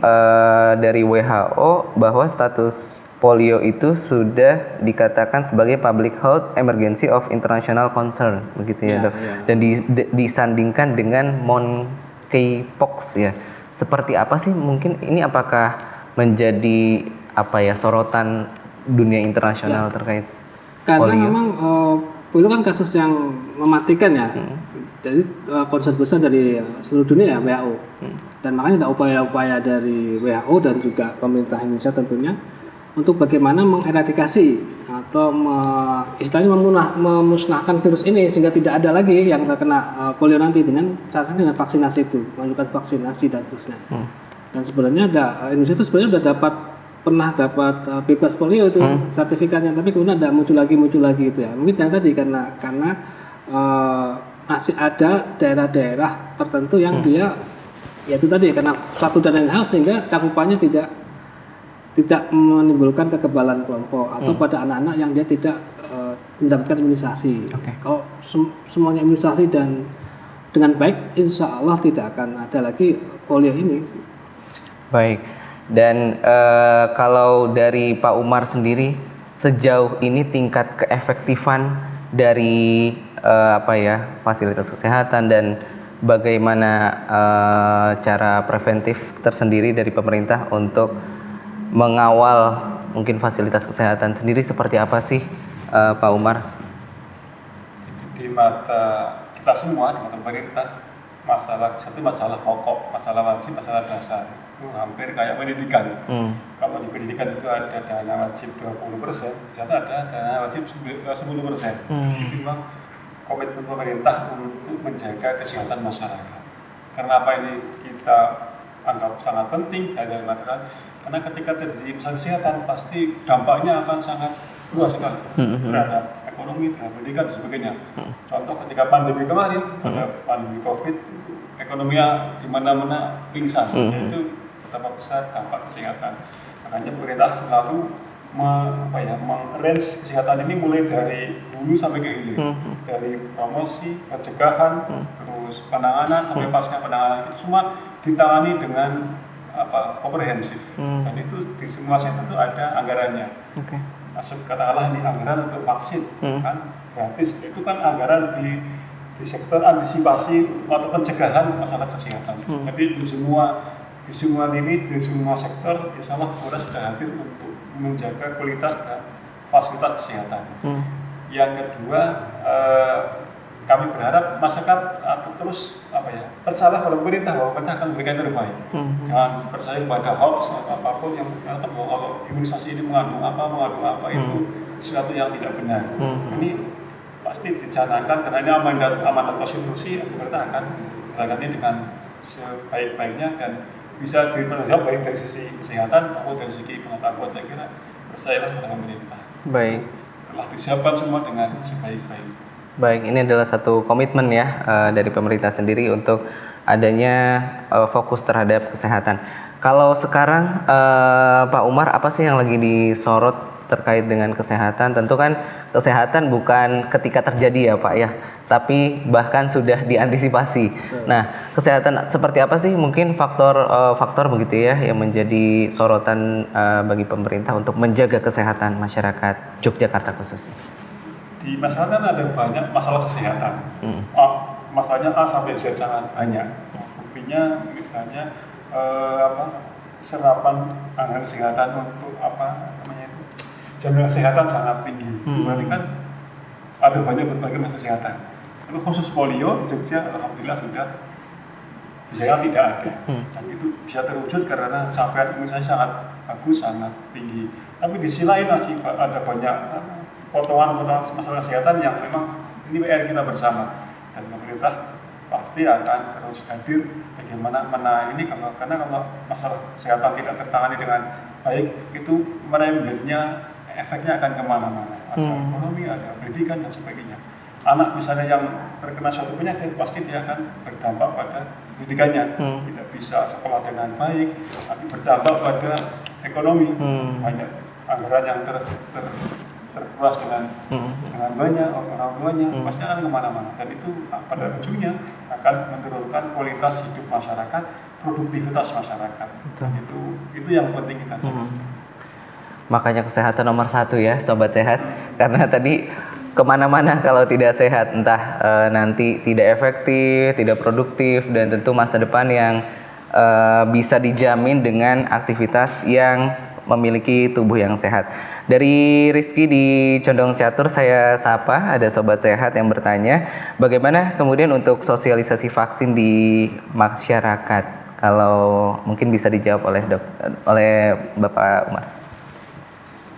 dari WHO bahwa status polio itu sudah dikatakan sebagai public health emergency of international concern, begitu ya, Dok. Dan disandingkan dengan monkeypox ya. Seperti apa sih mungkin ini, apakah menjadi sorotan dunia internasional terkait Karena polio? memang polio kan kasus yang mematikan ya. Jadi concern besar dari seluruh dunia ya, WHO. Dan makanya ada upaya-upaya dari WHO dan juga pemerintah Indonesia tentunya untuk bagaimana mengeradikasi atau istilahnya memusnahkan virus ini sehingga tidak ada lagi yang terkena polio nanti dengan vaksinasi itu, menunjukkan vaksinasi dan seterusnya. Dan sebenarnya Indonesia itu sebenarnya pernah dapat bebas polio itu sertifikatnya, tapi kemudian ada muncul lagi itu ya. Mungkin yang tadi karena masih ada daerah-daerah tertentu yang dia ya itu tadi karena satu dan lain hal sehingga cakupannya tidak menimbulkan kekebalan kelompok atau pada anak-anak yang dia tidak mendapatkan imunisasi. Kalau semuanya imunisasi dan dengan baik, insya Allah tidak akan ada lagi polio ini. Baik, dan kalau dari Pak Umar sendiri, sejauh ini tingkat keefektifan dari fasilitas kesehatan dan bagaimana cara preventif tersendiri dari pemerintah untuk mengawal mungkin fasilitas kesehatan sendiri seperti apa sih Pak Umar? Di mata kita semua, di mata pemerintah, masalah pokok, masalah wajib, masalah dasar itu hampir kayak pendidikan. Kalau di pendidikan itu ada dana wajib 20%, ternyata ada dana wajib 10%. Itu memang komitmen pemerintah untuk menjaga kesehatan masyarakat. Kenapa ini kita anggap sangat penting? Saya mengatakan karena ketika terjadi masalah kesehatan pasti dampaknya akan sangat luas sekali terhadap ekonomi, terhadap pendidikan dan sebagainya. Contoh ketika pandemi kemarin, pada pandemi COVID, ekonominya di mana-mana pingsan, yaitu betapa besar dampak kesehatan. Makanya pemerintah selalu mengarrange kesehatan ini mulai dari hulu sampai ke hilir, dari promosi, pencegahan, terus penanganan sampai pasca penanganan, itu semua ditangani dengan komprehensif, dan itu di semua sektor itu ada anggarannya. Masuk katakanlah ini anggaran untuk vaksin, kan gratis, itu kan anggaran di sektor antisipasi atau pencegahan masalah kesehatan. Jadi di semua lini, di semua sektor, insya Allah Polres sudah hadir untuk menjaga kualitas dan fasilitas kesehatan. Yang kedua, kami berharap masyarakat terus percaya pada pemerintah bahwa pemerintah akan memberikan yang terbaik. Jangan percaya pada hoax atau apapun yang mengatakan bahwa kalau imunisasi ini mengandung apa itu sesuatu yang tidak benar. Ini pasti dicanangkan karena ini amanat konstitusi, pemerintah akan melakukan ini dengan sebaik-baiknya dan bisa dipertanggungjawab baik dari sisi kesehatan maupun dari segi pengetahuan. Saya kira percayalah pada pemerintah. Baik. Telah disiapkan semua dengan sebaik-baik. Baik, ini adalah satu komitmen ya dari pemerintah sendiri untuk adanya fokus terhadap kesehatan. Kalau sekarang Pak Umar, apa sih yang lagi disorot terkait dengan kesehatan? Tentu kan kesehatan bukan ketika terjadi ya Pak ya, tapi bahkan sudah diantisipasi. Nah, kesehatan seperti apa sih mungkin faktor begitu ya yang menjadi sorotan bagi pemerintah untuk menjaga kesehatan masyarakat Yogyakarta khususnya? Di masyarakat ada banyak masalah kesehatan. Masalahnya A sampai Z sangat banyak. Buktinya misalnya serapan anggaran kesehatan untuk jaminan kesehatan sangat tinggi. Berarti kan ada banyak berbagai masalah kesehatan. Lalu khusus polio di Jogja alhamdulillah sudah bisa tidak ada. Dan itu bisa terwujud karena capaian imunisasi sangat bagus, sangat tinggi. Tapi di sisi lain masih ada banyak potongan-potongan masalah kesehatan yang memang ini PR kita bersama, dan pemerintah pasti akan terus hadir bagaimana ini karena kalau masalah kesehatan tidak tertangani dengan baik itu merembetnya efeknya akan kemana-mana, ada ekonomi, ada pendidikan dan sebagainya. Anak misalnya yang terkena suatu penyakit pasti dia akan berdampak pada pendidikannya, tidak bisa sekolah dengan baik, nanti berdampak pada ekonomi, banyak anggaran yang terkuras dengan banyak orang tuanya pasti akan kemana-mana, dan itu pada ujungnya akan menurunkan kualitas hidup masyarakat, produktivitas masyarakat. Dan itu yang penting kita jaga. Makanya kesehatan nomor 1 ya Sobat Sehat, karena tadi kemana-mana kalau tidak sehat entah nanti tidak efektif, tidak produktif, dan tentu masa depan yang bisa dijamin dengan aktivitas yang memiliki tubuh yang sehat. Dari Rizky di Condong Catur saya sapa, ada Sobat Sehat yang bertanya bagaimana kemudian untuk sosialisasi vaksin di masyarakat, kalau mungkin bisa dijawab oleh Bapak Umar.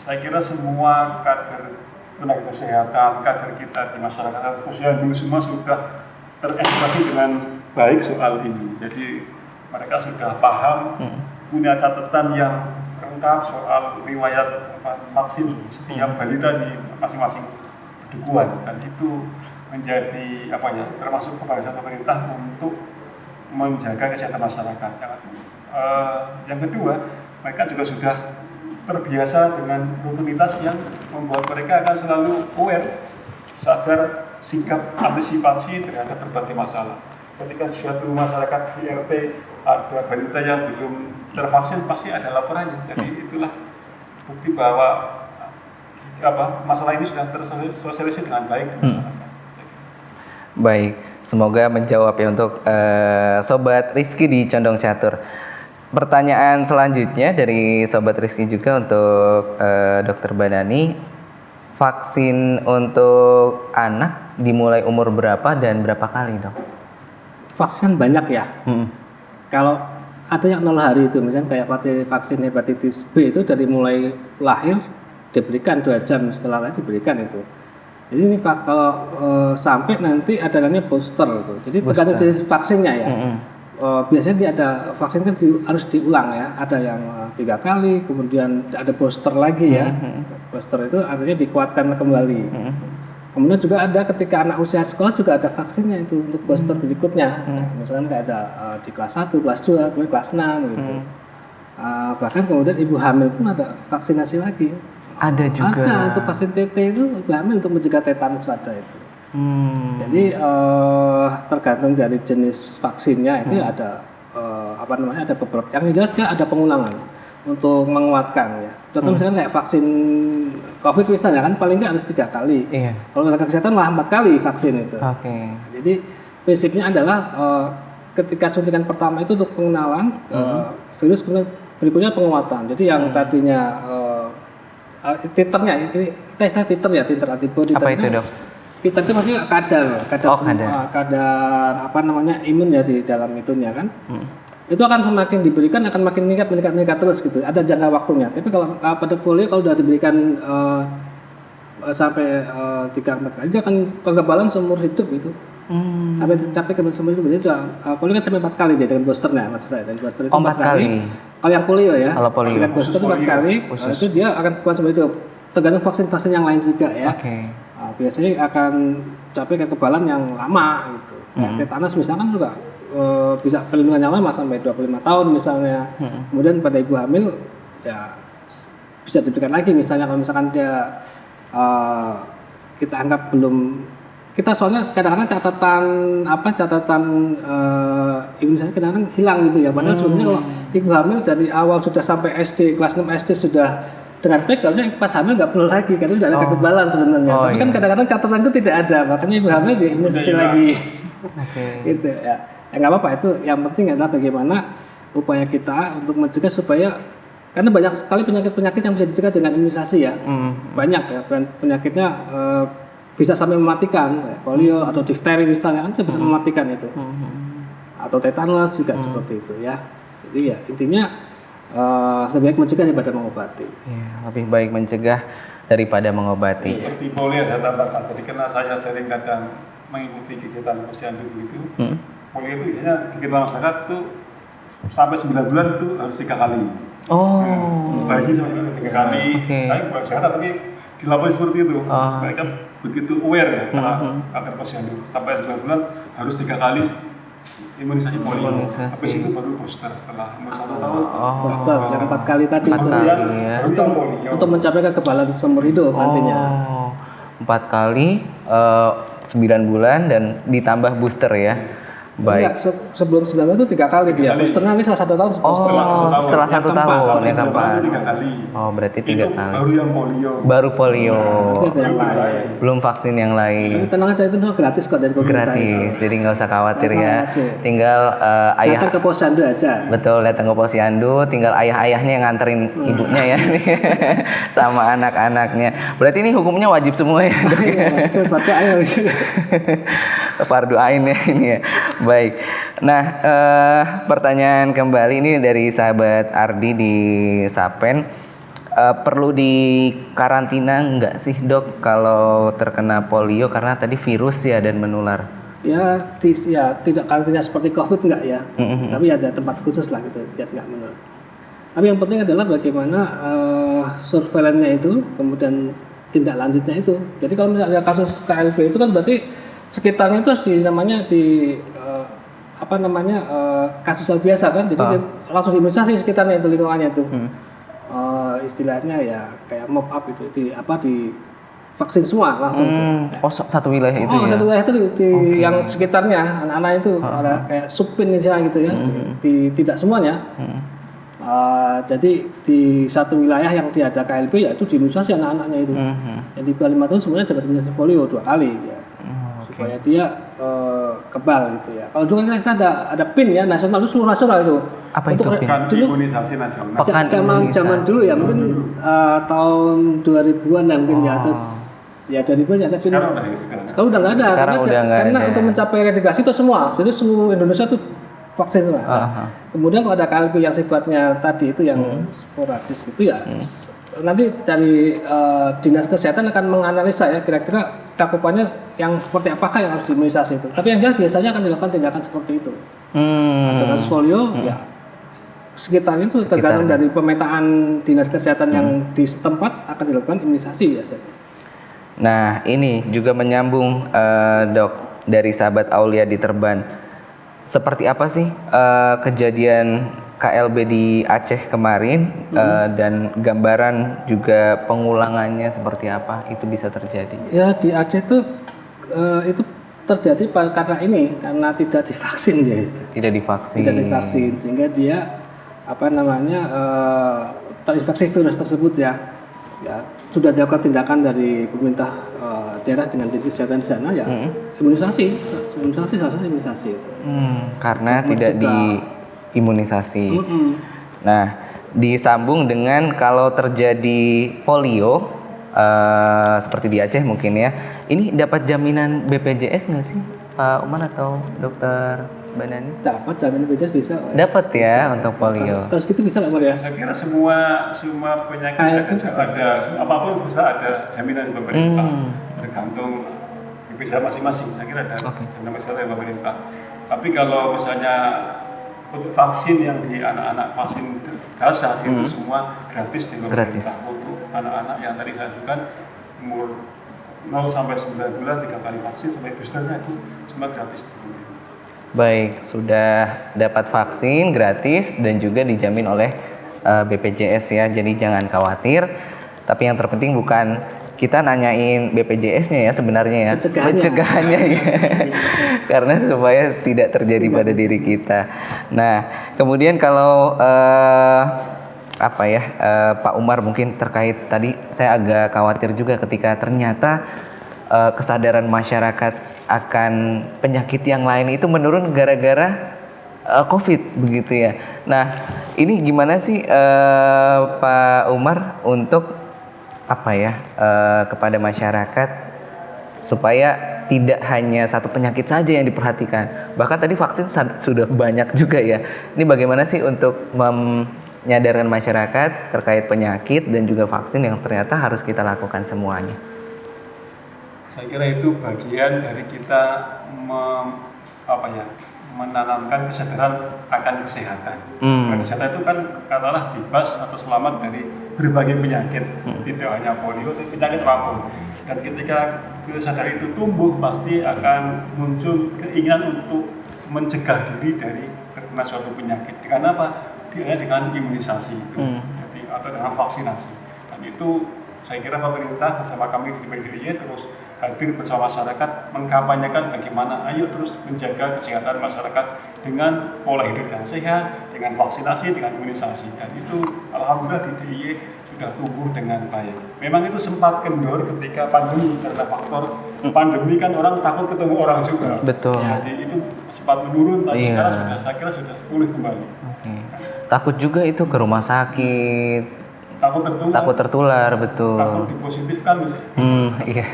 Saya kira semua kader tenaga kesehatan, kader kita di masyarakat sosial dulu semua sudah teredukasi dengan baik soal ini. Jadi mereka sudah paham, punya catatan yang lengkap soal riwayat vaksin setiap balita di masing-masing dukuhan, dan itu menjadi termasuk kebiasaan pemerintah untuk menjaga kesehatan masyarakat. Yang kedua, mereka juga sudah terbiasa dengan rutinitas yang membuat mereka akan selalu aware, sadar, sikap antisipasi terhadap berbagai masalah. Ketika suatu masyarakat di RT ada balita yang belum tervaksin, pasti ada laporannya. Jadi itulah bukti bahwa masalah ini sudah tersosialisasi dengan baik. Baik, semoga menjawab ya untuk Sobat Rizky di Condong Catur. Pertanyaan selanjutnya dari Sobat Rizky juga untuk Dr. Banani, vaksin untuk anak dimulai umur berapa dan berapa kali dok? Vaksin banyak ya. Kalau ada yang 0 hari itu, misalnya kayak vaksin hepatitis B itu dari mulai lahir diberikan 2 jam setelah lahir diberikan itu. Jadi ini kalau sampai nanti ada namanya booster itu. Jadi tergantung dari vaksinnya ya. Biasanya dia ada vaksin kan harus diulang ya. Ada yang 3 kali, kemudian ada booster lagi ya. Booster itu artinya dikuatkan kembali. Kemudian juga ada ketika anak usia sekolah juga ada vaksinnya itu untuk booster berikutnya. Misalkan kayak ada di kelas 1, kelas 2, kemudian kelas 6 gitu. Bahkan kemudian ibu hamil pun ada vaksinasi lagi. Ada juga. Ada untuk vaksin TT itu ibu hamil untuk mencegah tetanus pada itu. Jadi tergantung dari jenis vaksinnya itu ada ada beberapa. Yang jelas dia ada pengulangan untuk menguatkan ya. Contoh misalkan kayak vaksin COVID misalnya kan paling nggak harus 3 kali. Iya. Kalau tenaga kesehatan malah 4 kali vaksin itu. Jadi prinsipnya adalah ketika suntikan pertama itu untuk pengenalan virus, kemudian berikutnya penguatan. Jadi yang tadinya titernya, kita istilah titer ya, titer antibody. Apa itu dok? Titer itu maksudnya kadar imun ya di dalam itunya kan. Itu akan semakin diberikan akan makin meningkat terus gitu. Ada jangka waktunya. Tapi kalau pada polio kalau sudah diberikan sampai 3-4 kali, dia akan kekebalan seumur hidup gitu. Sampai capai ke sembuh itu biasanya polio kan sampai 4 kali dia dengan boosternya maksud saya. Dan booster itu 4 kali. Kalau yang polio ya. Kalau polio. Dengan booster itu 4 kali. Itu dia akan kuat seperti itu. Tergantung vaksin-vaksin yang lain juga ya. Oke. Biasanya akan capai kekebalan yang lama gitu. Tetanus misalkan juga bisa perlindungan yang lama sampai 25 tahun misalnya. Kemudian pada ibu hamil ya bisa diberikan lagi misalnya kalau misalkan dia kita anggap belum, kita soalnya kadang-kadang catatan imunisasi kadang-kadang hilang gitu ya. Padahal sebenarnya kalau ibu hamil dari awal sudah sampai SD, kelas 6 SD sudah dengan baik, harusnya pas hamil nggak perlu lagi karena sudah ada kekebalan sebenarnya. Tapi kan kadang-kadang catatan itu tidak ada, makanya ibu hamil diimunisasi lagi. Gitu ya. Ya nggak apa-apa, itu yang penting adalah bagaimana upaya kita untuk mencegah supaya, karena banyak sekali penyakit-penyakit yang bisa dicegah dengan imunisasi ya. Banyak ya penyakitnya bisa sampai mematikan, kayak polio atau difteri misalnya kan bisa mematikan itu. Atau tetanus juga seperti itu ya. Jadi ya intinya lebih baik mencegah daripada mengobati. Ya, lebih baik mencegah daripada mengobati. Seperti polio saya tambahkan, jadi karena saya sering kadang mengikuti kegiatan posyandu begitu, polio itu biasanya kegiatan masyarakat itu sampai 9 bulan itu harus 3 kali. Bayi sampai 3 kali, tapi buat sehat tapi dilaporkan seperti itu. Mereka begitu aware ya, agar posyandu sampai 9 bulan harus 3 kali imunisasi polio. Habis itu baru booster setelah umur 1 tahun. Booster yang 4 kali tadi itu. Polio. Untuk mencapai kekebalan seumur hidup nantinya. 4 kali 9 bulan dan ditambah booster ya. Baik. Enggak, sebelum 9 bulan itu 3 kali dia. Boosternya ini setelah 1 tahun. Setelah 1 tahun yang keempat. 3 kali. Berarti 3 kali. Baru yang polio. Baru polio. Itu yang lain. Belum vaksin yang lain. Tapi tenang aja, itu semua gratis kok dari pemerintah. Gratis, jadi nggak usah khawatir Nggak usah ya. khawatir. Tinggal ayah. Datang ke posyandu aja. Betul, datang ke posyandu, tinggal ayah-ayahnya yang nganterin ibunya ya, sama anak-anaknya. Berarti ini hukumnya wajib semua ya? Fardu ain. Fardu ain ya ini ya. Baik. Nah, pertanyaan kembali ini dari sahabat Ardi di Sapen. Perlu dikarantina nggak sih dok kalau terkena polio karena tadi virus ya dan menular? Ya tidak karantina seperti COVID enggak ya. Tapi ada tempat khusus lah gitu biar nggak menular. Tapi yang penting adalah bagaimana surveillance-nya itu, kemudian tindak lanjutnya itu. Jadi kalau misalnya ada kasus KLB itu kan berarti sekitarnya itu harus kasus luar biasa kan. Jadi langsung diimunisasi sekitarnya itu, lingkungannya itu. Istilahnya ya kayak mop up itu di vaksin semua langsung. Satu wilayah itu ya? Satu wilayah itu yang sekitarnya anak-anak itu ada kayak supin misalnya gitu ya. Tidak semuanya. Jadi di satu wilayah yang dia ada KLB ya itu diimunisasi anak-anaknya itu. Jadi di 5 tahun semuanya dapat imunisasi polio 2 kali ya. Supaya dia kebal gitu ya. Kalau dulu kan kita ada PIN ya, nasional itu seluruh nasional itu. Apa itu PIN? Dulu imunisasi nasional. Zaman dulu ya mungkin tahun 2000-an ya mungkin ya, terus ya 2000-an ada PIN. Sekarang udah nggak ada. Karena untuk mencapai eradikasi itu semua, jadi seluruh Indonesia itu vaksin semua. Kemudian kalau ada KLB yang sifatnya tadi itu yang sporadis gitu ya. Nanti dari dinas kesehatan akan menganalisa ya kira-kira cakupannya yang seperti apakah yang harus diimunisasi itu. Tapi yang jelas biasanya akan dilakukan tindakan seperti itu. Ada kasus polio ya sekitarnya itu tergantung dari pemetaan dinas kesehatan yang di setempat akan dilakukan imunisasi biasanya. Nah ini juga menyambung dok dari sahabat Aulia di Terban. Seperti apa sih kejadian KLB di Aceh kemarin dan gambaran juga pengulangannya seperti apa itu bisa terjadi? Ya di Aceh itu terjadi karena tidak divaksin ya itu. Tidak divaksin sehingga dia terinfeksi virus tersebut ya. Sudah dilakukan tindakan dari pemerintah daerah dengan dinas kesehatan di sana ya imunisasi salah satu imunisasi itu. Karena tidak imunisasi. Nah, disambung dengan kalau terjadi polio seperti di Aceh mungkin ya, ini dapat jaminan BPJS nggak sih, Pak Uman atau Dokter Banani? Dapat jaminan BPJS bisa. Dapat ya untuk polio. Kalau gitu bisa nggak ya? Saya kira semua penyakit ada, apapun bisa ada jaminan pemerintah. Tergantung bisa masing-masing. Saya kira ada dana kesehatan pemerintah. Tapi kalau misalnya untuk vaksin yang di anak-anak vaksin dasar itu semua gratis di pemerintah. Untuk anak-anak yang tadi saya sebutkan umur 0 sampai 9 bulan 3 kali vaksin sampai boosternya itu semua gratis di pemerintah. Baik, sudah dapat vaksin gratis dan juga dijamin oleh BPJS ya. Jadi jangan khawatir. Tapi yang terpenting bukan kita nanyain BPJS-nya ya sebenarnya ya, pencegahannya ya. Karena supaya tidak terjadi pada diri kita. Nah, kemudian kalau Pak Umar mungkin terkait tadi saya agak khawatir juga ketika ternyata kesadaran masyarakat akan penyakit yang lain itu menurun gara-gara COVID begitu ya. Nah, ini gimana sih Pak Umar untuk kepada masyarakat supaya tidak hanya satu penyakit saja yang diperhatikan. Bahkan tadi vaksin sudah banyak juga ya. Ini bagaimana sih untuk menyadarkan masyarakat terkait penyakit dan juga vaksin yang ternyata harus kita lakukan semuanya? Saya kira itu bagian dari kita menanamkan kesadaran akan kesehatan. Kesehatan itu kan katakanlah bebas atau selamat dari berbagai penyakit, tidak hanya polio, tapi penyakit apapun. Dan ketika kesadaran itu tumbuh, pasti akan muncul keinginan untuk mencegah diri dari terkena suatu penyakit. Dengan apa? Dengan imunisasi itu, atau dengan vaksinasi. Dan itu saya kira pemerintah bersama kami di DPD terus hadir bersama masyarakat mengkampanyekan bagaimana ayo terus menjaga kesehatan masyarakat dengan pola hidup yang sehat, dengan vaksinasi, dengan imunisasi. Dan itu alhamdulillah di DIY sudah tumbuh dengan baik. Memang itu sempat kendor ketika pandemi karena faktor pandemi kan orang takut ketemu orang juga. Betul. Jadi itu sempat menurun, tapi sekarang saya kira sudah pulih kembali. Takut juga itu ke rumah sakit. Takut tertular, betul. Takut dipositifkan misalnya. Iya.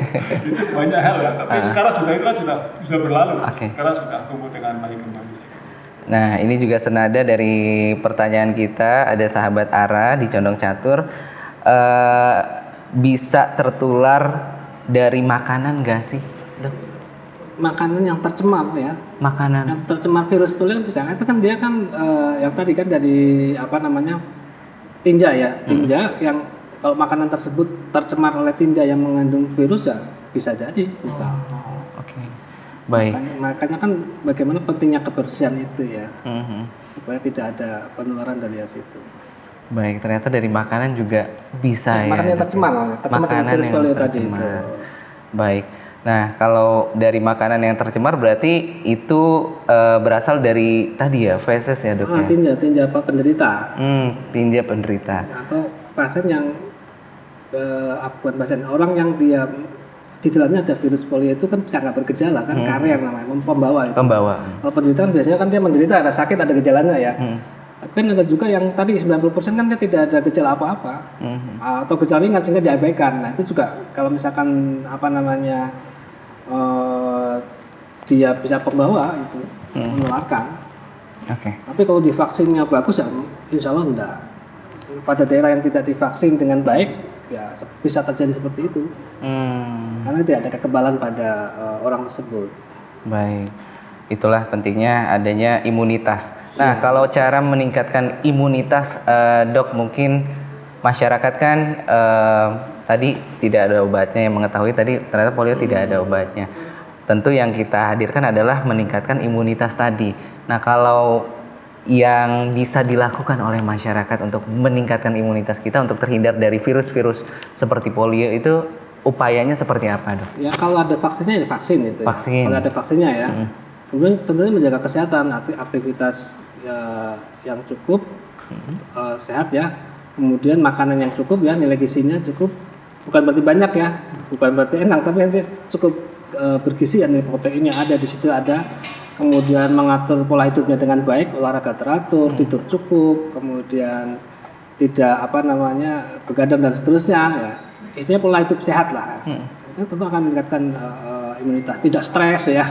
Itu banyak hal ya, tapi sekarang sudah berlalu. Okay. Sekarang sudah tumbuh dengan baik kembali. Nah, ini juga senada dari pertanyaan kita, ada sahabat Ara di Condong Catur. Bisa tertular dari makanan nggak sih, Dok? Makanan yang tercemar ya. Makanan yang tercemar virus polio bisa. Itu kan dia kan yang tadi kan dari tinja ya, tinja yang kalau makanan tersebut tercemar oleh tinja yang mengandung virus ya bisa jadi bisa. Oke. Baik. Makanya kan bagaimana pentingnya kebersihan itu ya, supaya tidak ada penularan dari situ. Baik, ternyata dari makanan juga bisa ya. Makanan yang tercemar makanan virus yang polio tercemar. tadi itu. Baik. Nah, kalau dari makanan yang tercemar berarti itu berasal dari tadi ya, feses ya, Dok ya? Tinja penderita. Tinja penderita. Atau pasien yang bukan pasien, orang yang dia di dalamnya ada virus polio itu kan bisa nggak bergejala kan, karier namanya, pembawa itu. Pembawa. Kalau penderita kan biasanya kan dia menderita, ada sakit, ada gejalanya ya. Tapi kan ada juga yang tadi 90% kan dia tidak ada gejala apa-apa. Atau gejala ringan sehingga diabaikan. Nah, itu juga kalau misalkan dia bisa pembawa itu menularkan. Tapi kalau divaksinnya bagus ya insya Allah enggak. Pada daerah yang tidak divaksin dengan baik ya bisa terjadi seperti itu. Karena tidak ada kekebalan pada orang tersebut. Baik, itulah pentingnya adanya imunitas. Nah, kalau cara meningkatkan imunitas, Dok, mungkin masyarakat kan tadi tidak ada obatnya, yang mengetahui tadi ternyata polio tidak ada obatnya. Tentu yang kita hadirkan adalah meningkatkan imunitas tadi. Nah, kalau yang bisa dilakukan oleh masyarakat untuk meningkatkan imunitas kita untuk terhindar dari virus-virus seperti polio itu upayanya seperti apa, Dok? Ya kalau ada vaksinnya ya vaksin itu. Vaksin. Kalau ada vaksinnya ya. Kemudian tentunya menjaga kesehatan, aktivitas yang cukup, sehat ya. Kemudian makanan yang cukup ya, nilai gizinya cukup. Bukan berarti banyak ya, bukan berarti enak, tapi nanti cukup bergizi ya, proteinnya ada di situ ada. Kemudian mengatur pola hidupnya dengan baik, olahraga teratur, tidur cukup, kemudian tidak begadang dan seterusnya ya. Istilahnya pola hidup sehat lah. Itu tentu akan meningkatkan imunitas, tidak stres ya.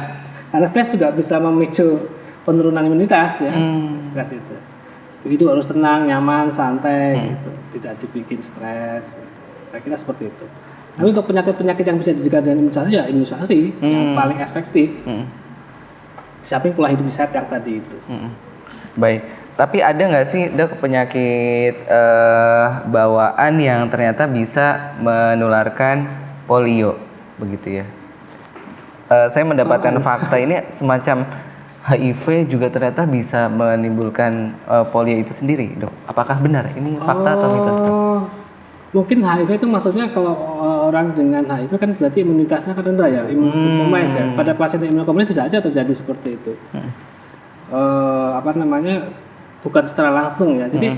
Karena stres juga bisa memicu penurunan imunitas ya. Stres itu. Hidup harus tenang, nyaman, santai gitu. Tidak dibikin stres gitu. Saya kira seperti itu. Tapi untuk penyakit-penyakit yang bisa dicegah dengan imunisasi ya imunisasi yang paling efektif. Di samping pola hidup sehat yang tadi itu. Baik, tapi ada nggak sih Dok penyakit bawaan yang ternyata bisa menularkan polio begitu ya? Saya mendapatkan fakta ini semacam HIV juga ternyata bisa menimbulkan polio itu sendiri, Dok. Apakah benar? Ini fakta atau mitos, Dok? Mungkin HIV itu maksudnya kalau orang dengan HIV kan berarti imunitasnya kan rendah ya, imunokompromis ya. Pada pasien imunokompromis bisa aja terjadi seperti itu. Bukan secara langsung ya. Jadi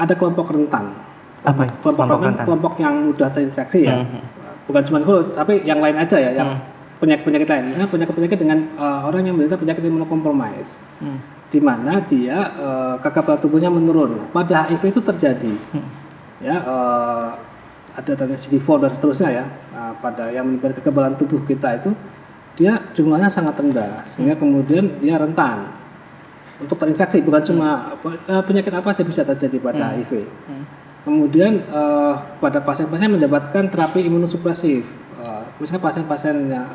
ada kelompok rentan. Apa? Kelompok rentan kelompok yang mudah terinfeksi ya. Bukan cuma itu, tapi yang lain aja ya, yang penyakit-penyakit lain. Nah, penyakit-penyakit dengan orang yang menderita penyakit imunokompromis. Di mana dia kekebalan tubuhnya menurun. Pada HIV itu terjadi. Ya, ada namanya CD4 dan seterusnya ya. Pada yang menyebabkan kekebalan tubuh kita itu dia jumlahnya sangat rendah sehingga kemudian dia rentan untuk terinfeksi. Bukan cuma penyakit apa aja bisa terjadi pada HIV. Kemudian pada pasien-pasien mendapatkan terapi imunosupresif. Misalnya pasien-pasien yang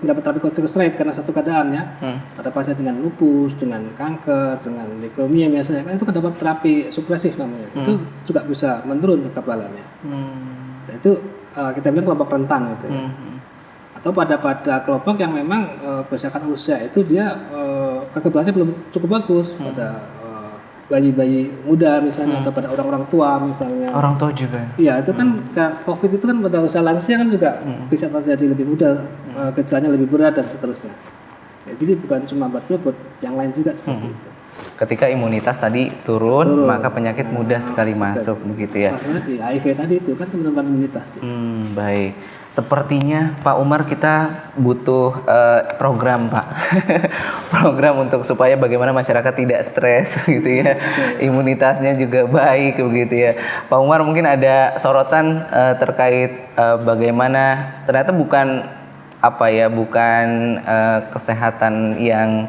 mendapat terapi corticosteroid karena satu keadaan ya. Ada pasien dengan lupus, dengan kanker, dengan leukemia misalnya, kan itu kan dapat terapi supresif namanya. Itu juga bisa menurun kekebalannya. Dan itu kita bilang kelompok rentan gitu ya. Atau pada kelompok yang memang berdasarkan usia itu dia kekebalannya belum cukup bagus pada bayi-bayi muda misalnya atau pada orang-orang tua misalnya. Orang tua juga. Iya, itu kan COVID itu kan pada usia lansia kan juga bisa terjadi lebih mudah, gejalanya lebih berat dan seterusnya. Ya, jadi bukan cuma buat yang lain juga seperti itu. Ketika imunitas tadi turun, maka penyakit mudah sekali masuk begitu ya. Soalnya di HIV tadi itu kan menurunkan imunitas. Baik. Sepertinya Pak Umar kita butuh program Pak. Program untuk supaya bagaimana masyarakat tidak stres gitu ya. Imunitasnya juga baik begitu ya. Pak Umar mungkin ada sorotan terkait bagaimana ternyata bukan kesehatan yang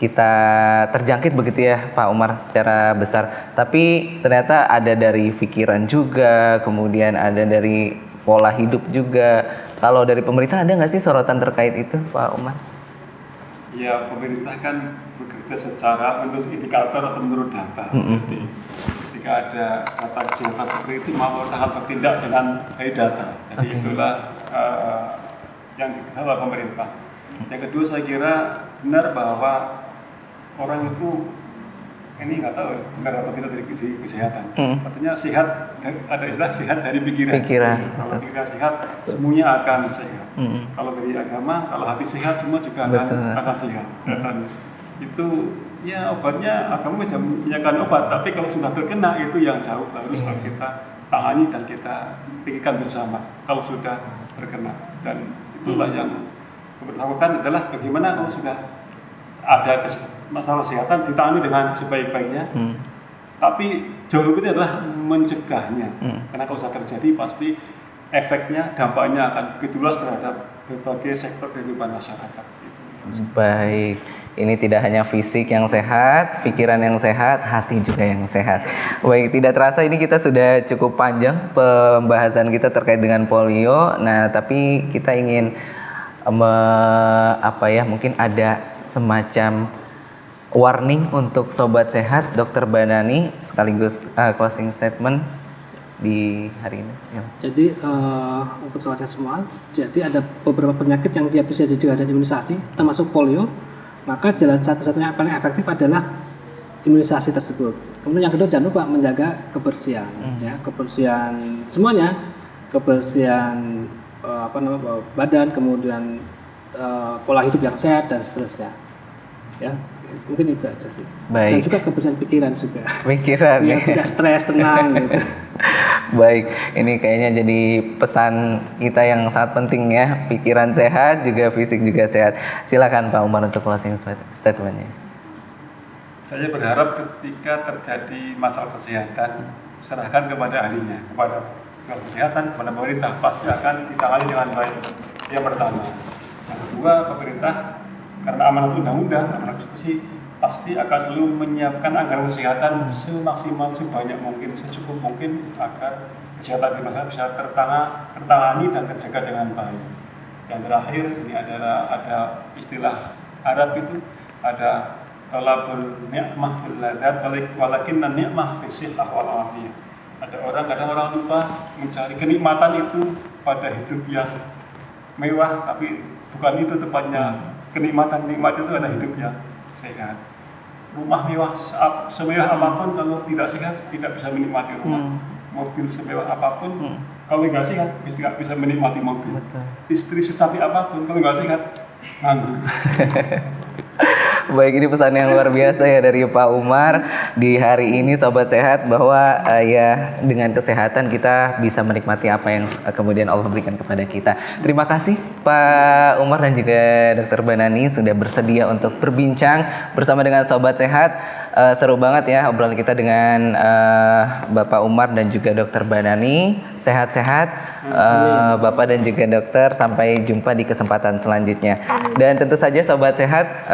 kita terjangkit begitu ya Pak Umar secara besar. Tapi ternyata ada dari pikiran juga, kemudian ada dari pola hidup juga. Kalau dari pemerintah ada nggak sih sorotan terkait itu, Pak Umar? Ya, pemerintah kan bekerja secara menurut indikator atau menurut data. Jadi ketika ada data kesehatan seperti itu, mau harus bertindak dengan data. Jadi itulah yang dikesan oleh pemerintah. Yang kedua, saya kira benar bahwa orang itu ini nggak tahu benar atau tidak dari kesehatan. Artinya sehat, ada istilah sehat dari pikiran. Kalau pikiran sehat, semuanya akan sehat. Kalau dari agama, kalau hati sehat, semua juga akan sehat. Dan itu ya obatnya agama bisa menyediakan obat, tapi kalau sudah terkena itu yang jauh harus kita tangani dan kita pikirkan bersama. Kalau sudah terkena, dan itulah yang dilakukan adalah bagaimana kalau sudah ada masalah kesehatan ditangani dengan sebaik-baiknya, tapi jauh lebih adalah mencegahnya. Karena kalau sudah terjadi pasti efeknya, dampaknya akan begitu luas terhadap berbagai sektor kehidupan masyarakat. Baik, ini tidak hanya fisik yang sehat, pikiran yang sehat, hati juga yang sehat. Baik, tidak terasa ini kita sudah cukup panjang pembahasan kita terkait dengan polio. Nah, tapi kita ingin mungkin ada semacam warning untuk sobat sehat, Dr. Banani, sekaligus closing statement di hari ini. Ya. Jadi untuk sobat sehat semua, jadi ada beberapa penyakit yang dia bisa dicegah dari imunisasi, termasuk polio. Maka jalan satu-satunya yang paling efektif adalah imunisasi tersebut. Kemudian yang kedua, jangan lupa menjaga kebersihan, ya, kebersihan semuanya, kebersihan badan, kemudian pola hidup yang sehat dan seterusnya. Ya, mungkin itu aja sih. Baik. Dan juga kebersihan pikiran juga. Pikiran ya. Tidak stres, tenang gitu. Baik, ini kayaknya jadi pesan kita yang sangat penting ya. Pikiran sehat, juga fisik juga sehat. Silakan Pak Umar untuk closing statement-nya. Saya berharap ketika terjadi masalah kesehatan, serahkan kepada ahlinya, kepada kesehatan, kepada pemerintah, pasti akan ditangani dengan baik. Yang pertama. Yang kedua, pemerintah karena amanat undang-undang, amanat konstitusi, pasti akan selalu menyiapkan anggaran kesehatan semaksimal, sebanyak mungkin, secukup mungkin agar kesehatan di masyarakat bisa tertangani dan terjaga dengan baik. Yang terakhir ini adalah ada istilah Arab itu ada talabul ni'mah fil ladat walakinna ni'mah fi sihhah wal afiyah. Ada kadang orang lupa mencari kenikmatan itu pada hidup yang mewah, tapi bukan itu tepatnya. Nikmat itu ada hidup yang sehat. Rumah mewah semewah apapun kalau tidak sehat tidak bisa menikmati rumah. Mobil semewah apapun kalau nggak sehat tidak bisa menikmati mobil. Betul. Istri secantik apapun kalau nggak sehat nganggur. Baik, ini pesan yang luar biasa ya dari Pak Umar di hari ini Sobat Sehat, bahwa ya dengan kesehatan kita bisa menikmati apa yang kemudian Allah berikan kepada kita. Terima kasih Pak Umar dan juga Dr. Banani sudah bersedia untuk berbincang bersama dengan Sobat Sehat. Seru banget ya obrolan kita dengan Bapak Umar dan juga Dr. Banani. Sehat-sehat Bapak dan juga dokter. Sampai jumpa di kesempatan selanjutnya. Dan tentu saja Sobat Sehat,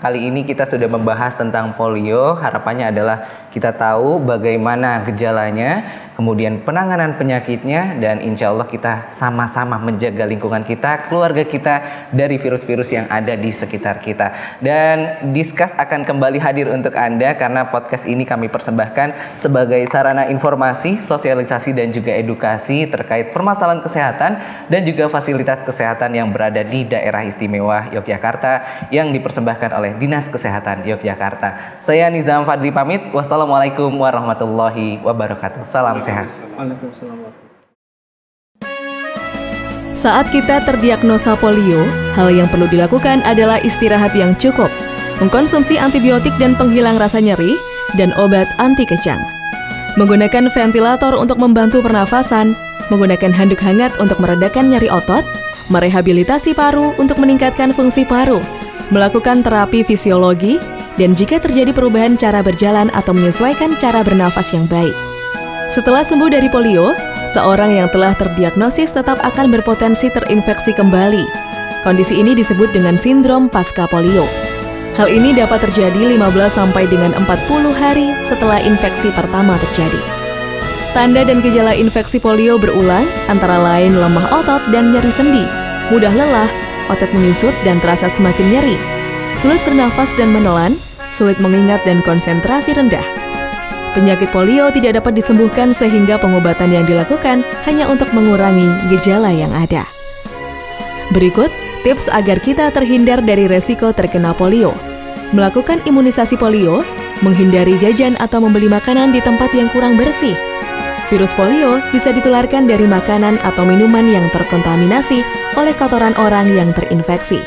kali ini kita sudah membahas tentang polio. Harapannya adalah kita tahu bagaimana gejalanya, kemudian penanganan penyakitnya, dan insya Allah kita sama-sama menjaga lingkungan kita, keluarga kita dari virus-virus yang ada di sekitar kita. Dan Discuss akan kembali hadir untuk Anda karena podcast ini kami persembahkan sebagai sarana informasi, sosialisasi, dan juga edukasi terkait permasalahan kesehatan dan juga fasilitas kesehatan yang berada di daerah istimewa Yogyakarta yang dipersembahkan oleh Dinas Kesehatan Yogyakarta. Saya Nizam Fadli pamit. Wassalamualaikum warahmatullahi wabarakatuh. Salam sehat. Waalaikumsalam. Saat kita terdiagnosa polio, hal yang perlu dilakukan adalah istirahat yang cukup, mengkonsumsi antibiotik dan penghilang rasa nyeri, dan obat anti kejang. Menggunakan ventilator untuk membantu pernafasan, menggunakan handuk hangat untuk meredakan nyeri otot, merehabilitasi paru untuk meningkatkan fungsi paru, melakukan terapi fisiologi, dan jika terjadi perubahan cara berjalan atau menyesuaikan cara bernafas yang baik. Setelah sembuh dari polio, seorang yang telah terdiagnosis tetap akan berpotensi terinfeksi kembali. Kondisi ini disebut dengan sindrom pasca polio. Hal ini dapat terjadi 15 sampai dengan 40 hari setelah infeksi pertama terjadi. Tanda dan gejala infeksi polio berulang antara lain lemah otot dan nyeri sendi, mudah lelah, otot menyusut dan terasa semakin nyeri, sulit bernafas dan menelan, sulit mengingat dan konsentrasi rendah. Penyakit polio tidak dapat disembuhkan sehingga pengobatan yang dilakukan hanya untuk mengurangi gejala yang ada. Berikut tips agar kita terhindar dari resiko terkena polio. Melakukan imunisasi polio, menghindari jajan atau membeli makanan di tempat yang kurang bersih. Virus polio bisa ditularkan dari makanan atau minuman yang terkontaminasi oleh kotoran orang yang terinfeksi.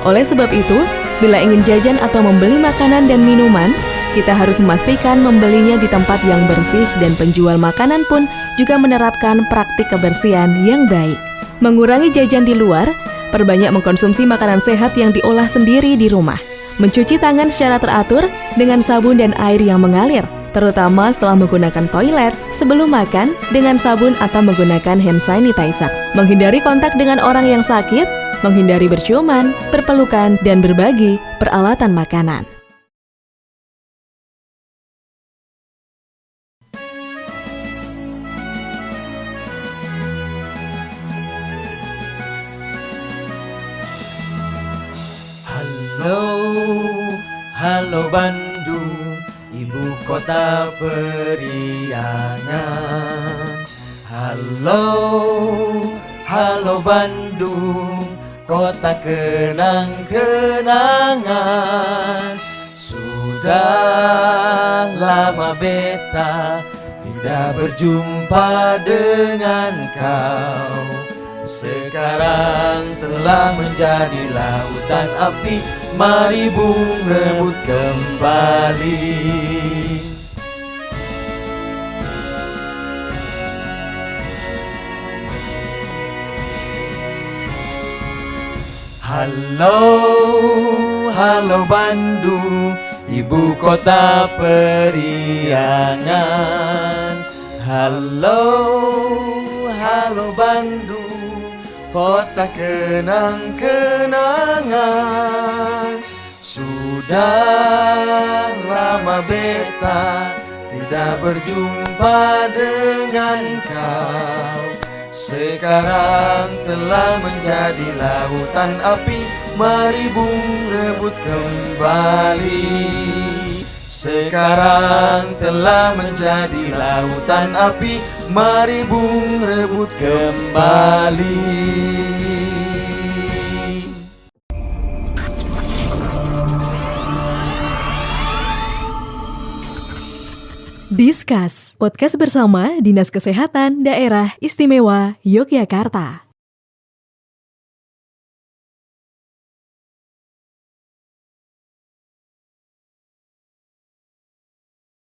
Oleh sebab itu, bila ingin jajan atau membeli makanan dan minuman, kita harus memastikan membelinya di tempat yang bersih dan penjual makanan pun juga menerapkan praktik kebersihan yang baik. Mengurangi jajan di luar, perbanyak mengkonsumsi makanan sehat yang diolah sendiri di rumah. Mencuci tangan secara teratur dengan sabun dan air yang mengalir, terutama setelah menggunakan toilet, sebelum makan dengan sabun atau menggunakan hand sanitizer. Menghindari kontak dengan orang yang sakit, menghindari berciuman, berpelukan, dan berbagi peralatan makanan. Halo Bandung, ibu kota periangan. Halo Bandung, kota kenang-kenangan. Sudah lama beta tidak berjumpa dengan kau. Sekarang telah menjadi lautan api, mari bung rebut kembali. Halo Bandung, ibu kota periangan. Halo Bandung, kota kenang-kenangan. Sudah Sudah lama beta tidak berjumpa dengan kau. Sekarang telah menjadi lautan api, mari bung rebut kembali. Sekarang telah menjadi lautan api, mari bung rebut kembali. Discuss, podcast bersama Dinas Kesehatan Daerah Istimewa Yogyakarta.